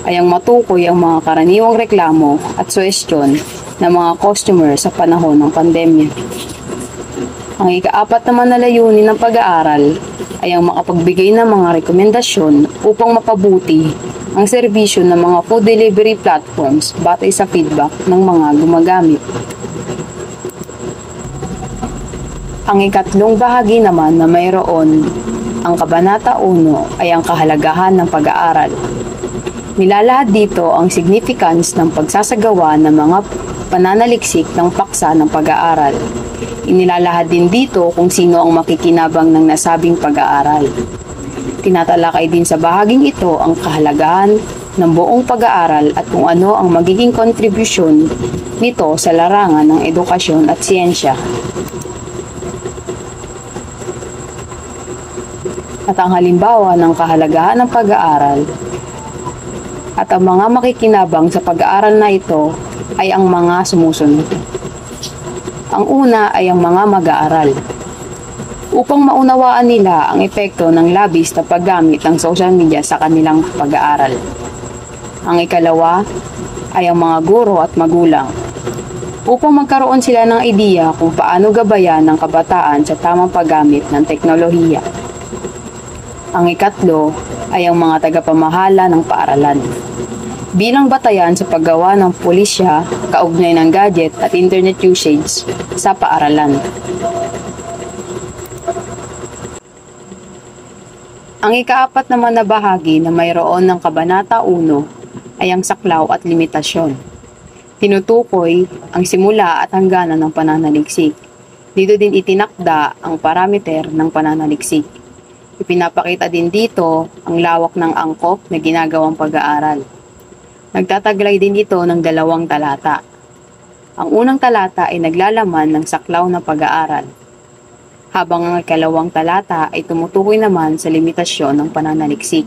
ay ang matukoy ang mga karaniwang reklamo at suwestyon ng mga customer sa panahon ng pandemya. Ang ikaapat naman na layunin ng pag-aaral ay ang makapagbigay ng mga rekomendasyon upang mapabuti ang serbisyo ng mga food delivery platforms batay sa feedback ng mga gumagamit. Ang ikatlong bahagi naman na mayroon ang Kabanata 1 ay ang kahalagahan ng pag-aaral. Nilalahad dito ang significance ng pagsasagawa ng mga pananaliksik ng paksa ng pag-aaral. Inilalahad din dito kung sino ang makikinabang ng nasabing pag-aaral. Tinatalakay din sa bahaging ito ang kahalagahan ng buong pag-aaral at kung ano ang magiging kontribusyon nito sa larangan ng edukasyon at siyensya. At ang halimbawa ng kahalagahan ng pag-aaral at ang mga makikinabang sa pag-aaral na ito ay ang mga sumusunod. Ang una ay ang mga mag-aaral. Upang maunawaan nila ang epekto ng labis na paggamit ng social media sa kanilang pag-aaral. Ang ikalawa ay ang mga guro at magulang. Upang magkaroon sila ng ideya kung paano gabayan ng kabataan sa tamang paggamit ng teknolohiya. Ang ikatlo ay ang mga tagapamahala ng paaralan. Bilang batayan sa paggawa ng pulisya, kaugnay ng gadget at internet usage sa paaralan. Ang ikaapat naman na bahagi na mayroon ng Kabanata 1 ay ang saklaw at limitasyon. Tinutukoy ang simula at hangganan ng pananaliksik. Dito din itinakda ang parameter ng pananaliksik. Ipinapakita din dito ang lawak ng angkop na ginagawang pag-aaral. Nagtataglay din ito ng 2 talata. Ang unang talata ay naglalaman ng saklaw na pag-aaral, habang ang ikalawang talata ay tumutukoy naman sa limitasyon ng pananaliksik.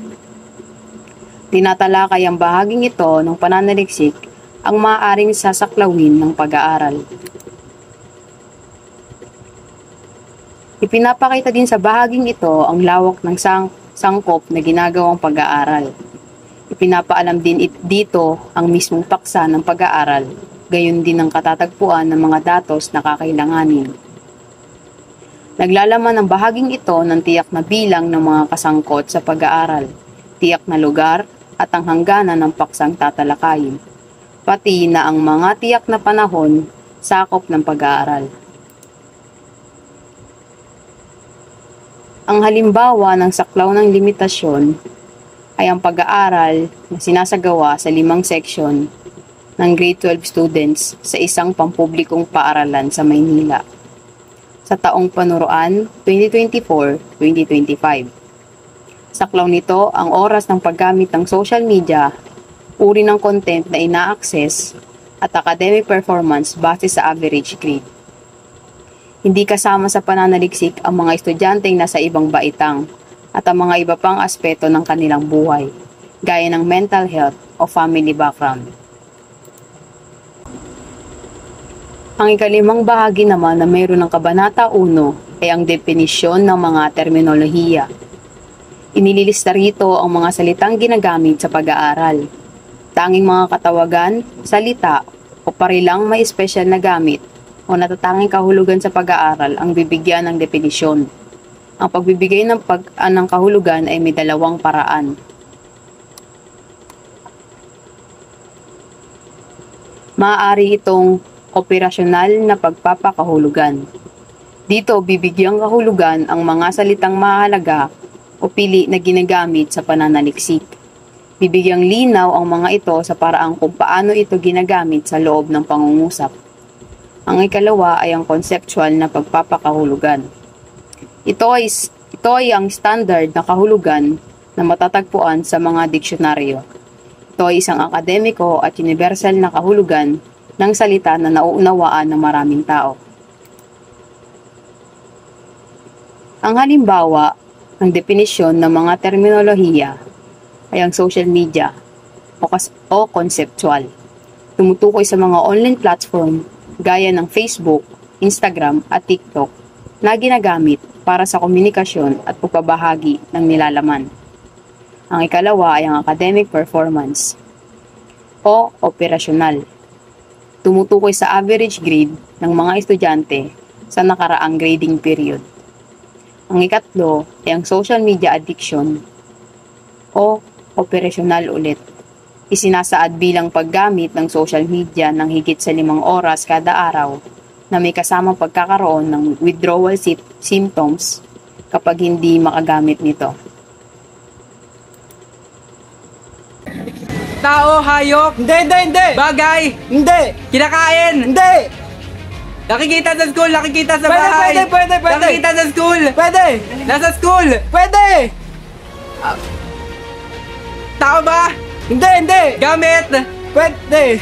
Tinatalakay ang bahaging ito ng pananaliksik ang maaaring sasaklawin ng pag-aaral. Ipinapakita din sa bahaging ito ang lawak ng sangkop na ginagawang pag-aaral. Ipinapaalam din dito ang mismong paksa ng pag-aaral, gayon din ang katatagpuan ng mga datos na kakailanganin. Naglalaman ang bahaging ito ng tiyak na bilang ng mga kasangkot sa pag-aaral, tiyak na lugar at ang hangganan ng paksang tatalakayin, pati na ang mga tiyak na panahon sakop ng pag-aaral. Ang halimbawa ng saklaw ng limitasyon ay ang pag-aaral na sinasagawa sa 5 seksyon ng grade 12 students sa isang pampublikong paaralan sa Maynila sa taong panuruan 2024-2025. Saklaw nito ang oras ng paggamit ng social media, uri ng content na ina-access at academic performance base sa average grade. Hindi kasama sa pananaliksik ang mga estudyanteng nasa ibang baitang at ang mga iba pang aspeto ng kanilang buhay, gaya ng mental health o family background. Ang ika-5 bahagi naman na mayroon ng Kabanata 1 ay ang definisyon ng mga terminolohiya. Inililista rito ang mga salitang ginagamit sa pag-aaral. Tanging mga katawagan, salita o parilang may espesyal na gamit o natatanging kahulugan sa pag-aaral ang bibigyan ng definisyon. Ang pagbibigay ng kahulugan ay may 2 paraan. Maaari itong operasyonal na pagpapakahulugan. Dito, bibigyang kahulugan ang mga salitang mahalaga o pili na ginagamit sa pananaliksik. Bibigyang linaw ang mga ito sa paraang kung paano ito ginagamit sa loob ng pangungusap. Ang ikalawa ay ang conceptual na pagpapakahulugan. Ito ay ang standard na kahulugan na matatagpuan sa mga diksyonaryo. Ito ay isang akademiko at universal na kahulugan ng salita na nauunawaan ng maraming tao. Ang halimbawa ng definisyon ng mga terminolohiya ay ang social media o conceptual. Tumutukoy sa mga online platform gaya ng Facebook, Instagram at TikTok na ginagamit para sa komunikasyon at pagbabahagi ng nilalaman. Ang ikalawa ay ang academic performance o operasyonal. Tumutukoy sa average grade ng mga estudyante sa nakaraang grading period. Ang ikatlo ay ang social media addiction o operasyonal ulit. Isinasaad bilang paggamit ng social media ng higit sa 5 oras kada araw na may kasamang pagkakaroon ng withdrawal symptoms kapag hindi makagamit nito. Tao, hayop. Hindi. Bagay. Hindi. Kinakain. Hindi. Nakikita sa school, nakikita sa bahay. Pwede. Nakikita sa school. Pwede. Nasa school. Pwede. Tao ba? Hindi. Gamit. Pwede.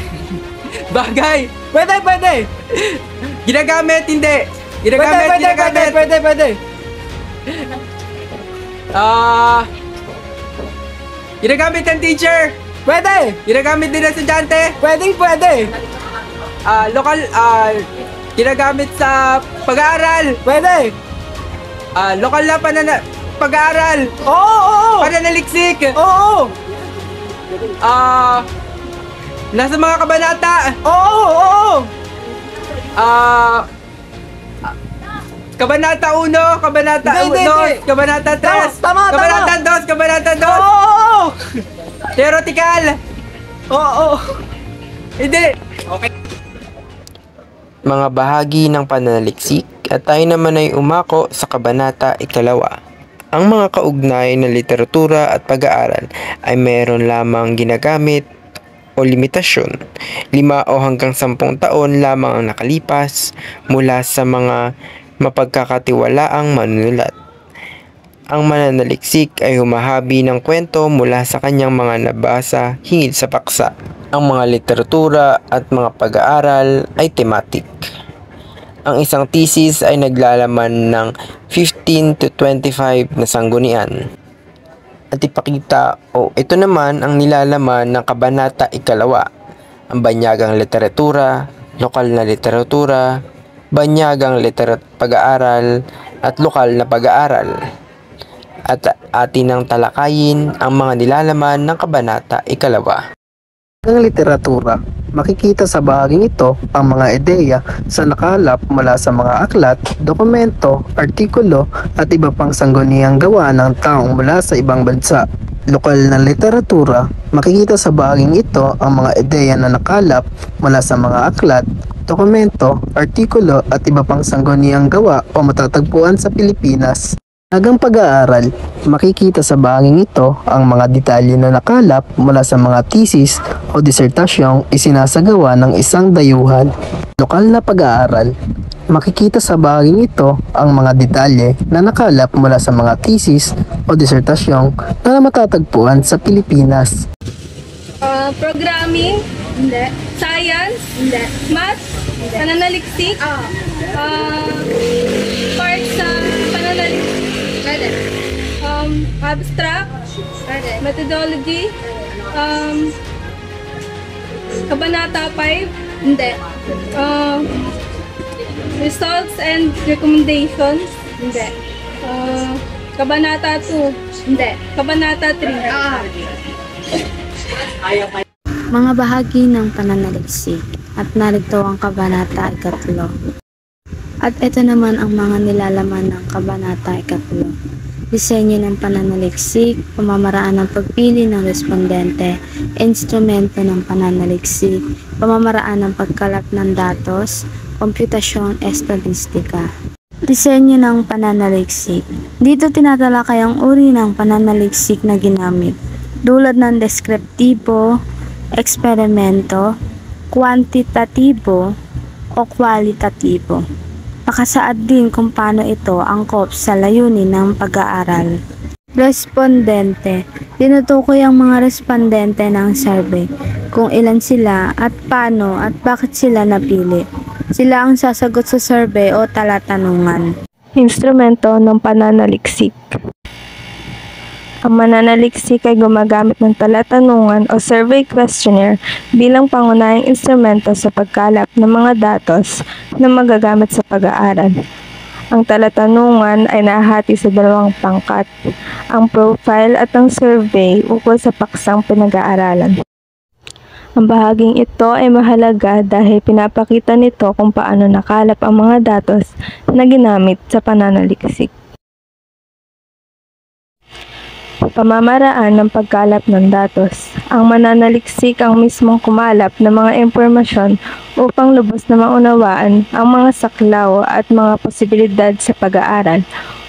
Bagay. Pwede. Ginagamit, hindi. Ginagamit. Pwede. Ginagamit ng teacher. Pwede. Ginagamit din ng estudyante. Pwede. Lokal, ginagamit sa pag-aaral. Pwede. Lokal na pag-aaral. Oo. Pananaliksik. Oo. Nasa mga kabanata. Oo. Kabanata 1, Kabanata 2, Kabanata 3, Kabanata 2, Kabanata 2. Oo. Theoretical. Oo. Hindi. Okay. Mga bahagi ng pananaliksik at tayo naman ay umako sa Kabanata 2. Ang mga kaugnay na literatura at pag-aaral ay mayroon lamang ginagamit o limitasyon. 5 o hanggang 10 taon lamang ang nakalipas mula sa mga mapagkakatiwalaang manunulat. Ang mananaliksik ay humahabi ng kwento mula sa kanyang mga nabasa hingid sa paksa. Ang mga literatura at mga pag-aaral ay thematic. Ang isang thesis ay naglalaman ng 15 to 25 na sanggunian. At ipakita ito naman ang nilalaman ng Kabanata 2, ang banyagang literatura, lokal na literatura, banyagang pag-aaral at lokal na pag-aaral. At atin ang talakayin ang mga nilalaman ng Kabanata 2. Ang literatura, makikita sa bahaging ito ang mga ideya sa nakalap mula sa mga aklat, dokumento, artikulo at iba pang sangguniang gawa ng taong mula sa ibang bansa. Lokal na literatura, makikita sa bahaging ito ang mga ideya na nakalap mula sa mga aklat, dokumento, artikulo at iba pang sangguniang gawa o matatagpuan sa Pilipinas. Nagang pag-aaral, makikita sa bahaging ito ang mga detalye na nakalap mula sa mga thesis o disertasyong isinasagawa ng isang dayuhan. Lokal na pag-aaral, makikita sa bahaging ito ang mga detalye na nakalap mula sa mga thesis o disertasyong na matatagpuan sa Pilipinas. Programming? Hindi. Science? Hindi. Math? Hindi. Pananaliksik? Part sa pananaliksik? Pwede. Abstract? Pwede. Methodology? Kabanata 5? Hindi. Results and recommendations? Hindi. Kabanata 2? Hindi. Kabanata 3? Mga bahagi ng pananaliksik at narito ang Kabanata 3. At ito naman ang mga nilalaman ng Kabanata 3. Disenyo ng pananaliksik, pamamaraan ng pagpili ng respondente, instrumento ng pananaliksik, pamamaraan ng pagkalap ng datos, komputasyon, estadistika. Disenyo ng pananaliksik. Dito tinatalakay ang uri ng pananaliksik na ginamit, tulad ng deskriptibo, eksperimento, kwantitatibo, o kwalitatibo. Nakasaad din kung paano ito angkop sa layunin ng pag-aaral. Respondente. Tinutukoy ang mga respondente ng survey, kung ilan sila at paano at bakit sila napili. Sila ang sasagot sa survey o talatanungan. Instrumento ng pananaliksik. Ang mananaliksik ay gumagamit ng talatanungan o survey questionnaire bilang pangunahing instrumento sa pagkalap ng mga datos na magagamit sa pag-aaral. Ang talatanungan ay nahati sa 2 pangkat, ang profile at ang survey ukol sa paksang pinag-aaralan. Ang bahaging ito ay mahalaga dahil pinapakita nito kung paano nakalap ang mga datos na ginamit sa pananaliksik. Pamamaraan ng pagkalap ng datos. Ang mananaliksik ang mismong kumalap ng mga impormasyon upang lubos na maunawaan ang mga saklaw at mga posibilidad sa pag-aaral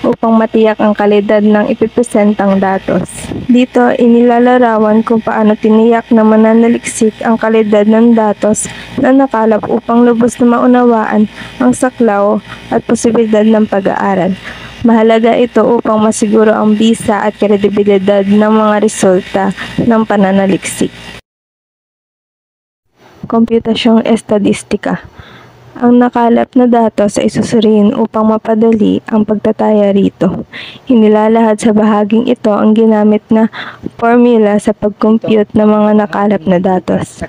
upang matiyak ang kalidad ng ipipresentang datos. Dito, inilalarawan kung paano tiniyak ng mananaliksik ang kalidad ng datos na nakalap upang lubos na maunawaan ang saklaw at posibilidad ng pag-aaral. Mahalaga ito upang masiguro ang bisa at kredibilidad ng mga resulta ng pananaliksik. Komputasyong estadistika. Ang nakalap na datos ay susuriin upang mapadali ang pagtataya rito. Inilalahad sa bahaging ito ang ginamit na formula sa pag-compute ng mga nakalap na datos.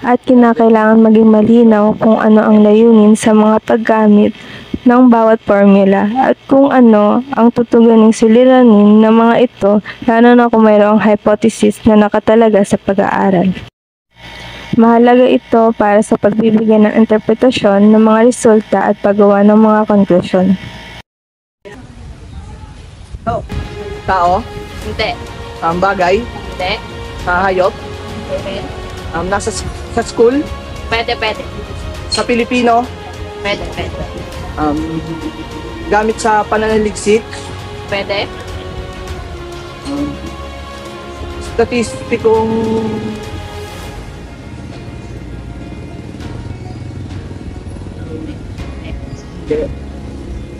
At kinakailangan maging malinaw kung ano ang layunin sa mga paggamit ng bawat formula at kung ano ang tutuguning suliranin ng mga ito, lalo na kung mayroong hypothesis na nakatalaga sa pag-aaral. Mahalaga ito para sa pagbibigay ng interpretasyon ng mga resulta at paggawa ng mga konklusyon. Tao? Hindi. Bagay? Hindi. Hayop? Hindi. Sa school? Pwede. Sa Pilipino? Pwede. Gamit sa pananaliksik? Pwede? Statistikong...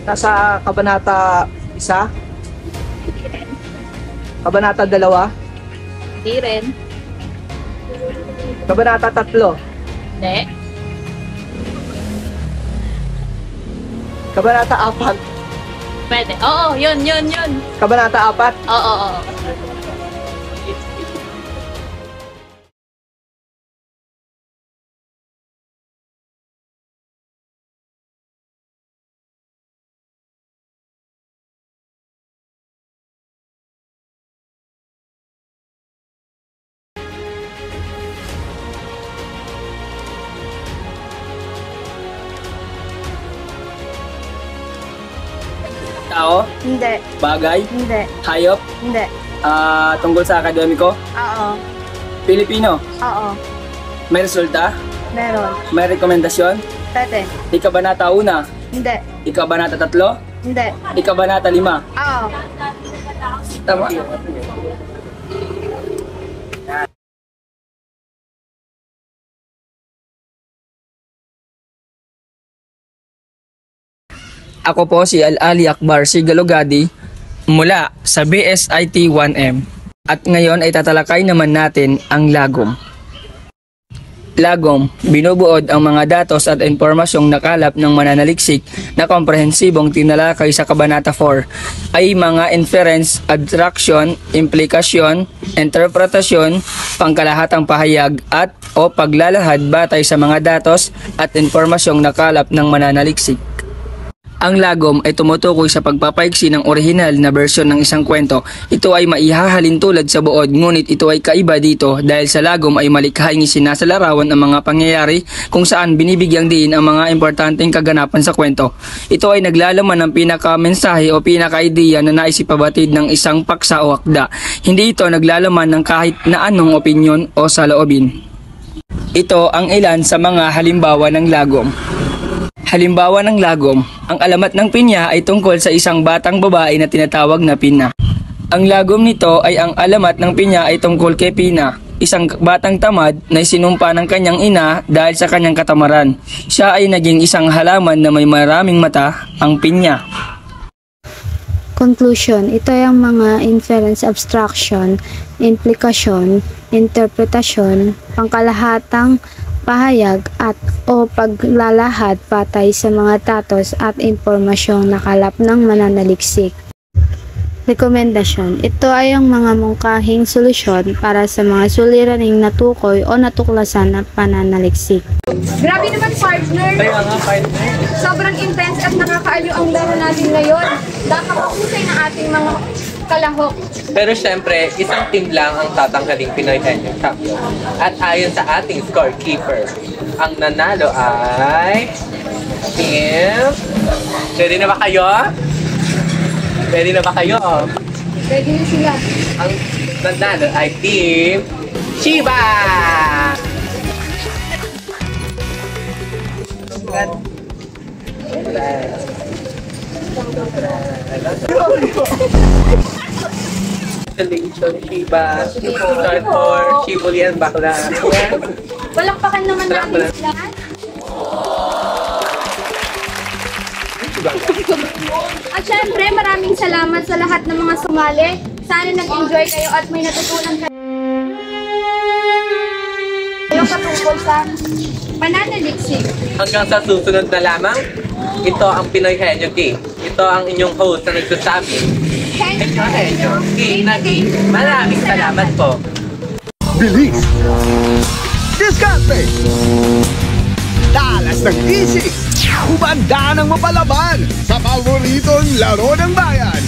Nasa kabanata 1? Kabanata 2? Hindi rin. Kabanata 3? Hindi. Kabanata 4? Pwede. Oo, yun. Kabanata 4? Oo. Tao? Hindi. Bagay? Hindi. Hayop? Hindi. Tungkol sa akademiko? Oo. Pilipino? Oo. May resulta? Meron. May rekomendasyon? Pwede. Ikabanata 1? Hindi. Ikabanata 3? Hindi. Ikabanata 5? Oo. Tama. Ako po si Al-Ali Akbar Sigalugadi mula sa BSIT 1M at ngayon ay tatalakay naman natin ang lagom. Lagom, binubuod ang mga datos at impormasyong nakalap ng mananaliksik na komprehensibong tinalakay sa Kabanata 4 ay mga inference, abstraction, implikasyon, interpretasyon, pangkalahatang pahayag at o paglalahad batay sa mga datos at impormasyong nakalap ng mananaliksik. Ang lagom ay tumutukoy sa pagpapaiksi ng orihinal na bersyon ng isang kwento. Ito ay maihahalin tulad sa buod, ngunit ito ay kaiba dito dahil sa lagom ay malikhaing isinasalarawan ang mga pangyayari kung saan binibigyang diin ang mga importanteng kaganapan sa kwento. Ito ay naglalaman ng pinaka-mensahe o pinaka-ideya na nais ipabatid ng isang paksa o akda. Hindi ito naglalaman ng kahit na anong opinyon o saloobin. Ito ang ilan sa mga halimbawa ng lagom. Halimbawa ng lagom, ang alamat ng pinya ay tungkol sa isang batang babae na tinatawag na Pina. Ang lagom nito ay ang alamat ng pinya ay tungkol kay Pina, isang batang tamad na sinumpa ng kanyang ina dahil sa kanyang katamaran. Siya ay naging isang halaman na may maraming mata, ang pinya. Conclusion, ito ay ang mga inference, abstraction, implikasyon, interpretasyon, pangkalahatang pahayag at o paglalahad patay sa mga datos at impormasyong nakalap ng mananaliksik. Rekomendasyon. Ito ay ang mga mungkahing solusyon para sa mga suliraning natukoy o natuklasan ng pananaliksik. Grabe naman, partner. Kaya nga, partner. Sobrang intense at nakakaaliw ang laro natin ngayon. Nakakahusay ng ating mga kalahok. Pero syempre, isang team lang ang tatanghaling Pinoy Henyo Champion. At ayon sa ating scorekeeper, ang nanalo ay... Team... Ready na ba kayo? Ready na ba kayo? Ready na sila. Ang nanalo ay Team... Shiba! Congratulations, Shiba. Start for Shibulian Bakla. Walang pakan naman natin sila. At syempre, maraming salamat sa lahat ng mga sumali. Sana nag-enjoy kayo at may natutunan kayo patungkol sa pananaliksik. Hanggang sa susunod na lamang, ito ang Pinoy Henyo Game. Ito ang inyong host na nagsasabi. Henyo Game na Game. Maraming salamat po. Bilis! Diskarte! Talas ng isip! Humanda ng mapalaban sa paboritong laro ng bayan!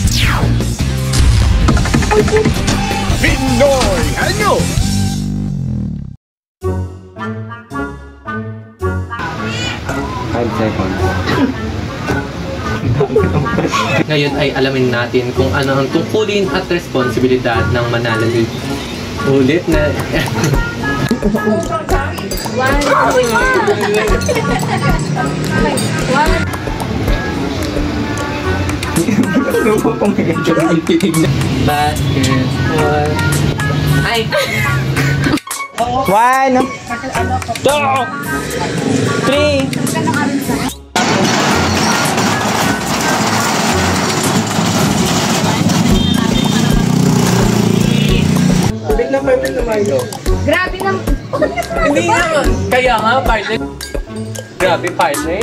Pinoy Henyo! Ngayon ay alamin natin kung ano ang tungkulin at responsibilidad ng mananalig. Ulit na... Basketball. Ay! 1, 2, 3. Big na perfect na Milo. Grabe naman. Hindi naman. Kaya nga, partner. Grabe, partner.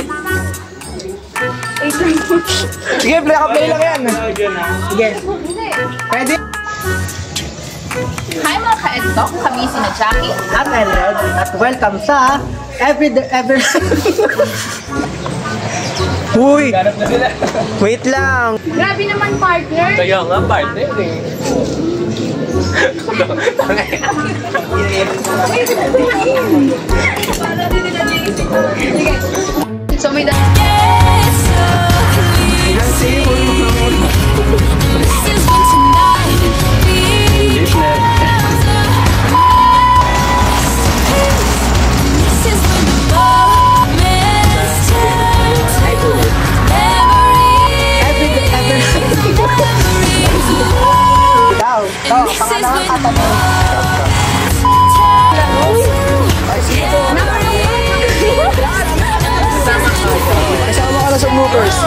Sige, play lang yan. Sige. Pwede. Hi mga ka-edtok, kami si na Jackie At Elred, at welcome sa Every... Uy! Wait lang! Grabe naman, partner. Kaya nga, partner eh. So may Kasama ka na sa bloopers.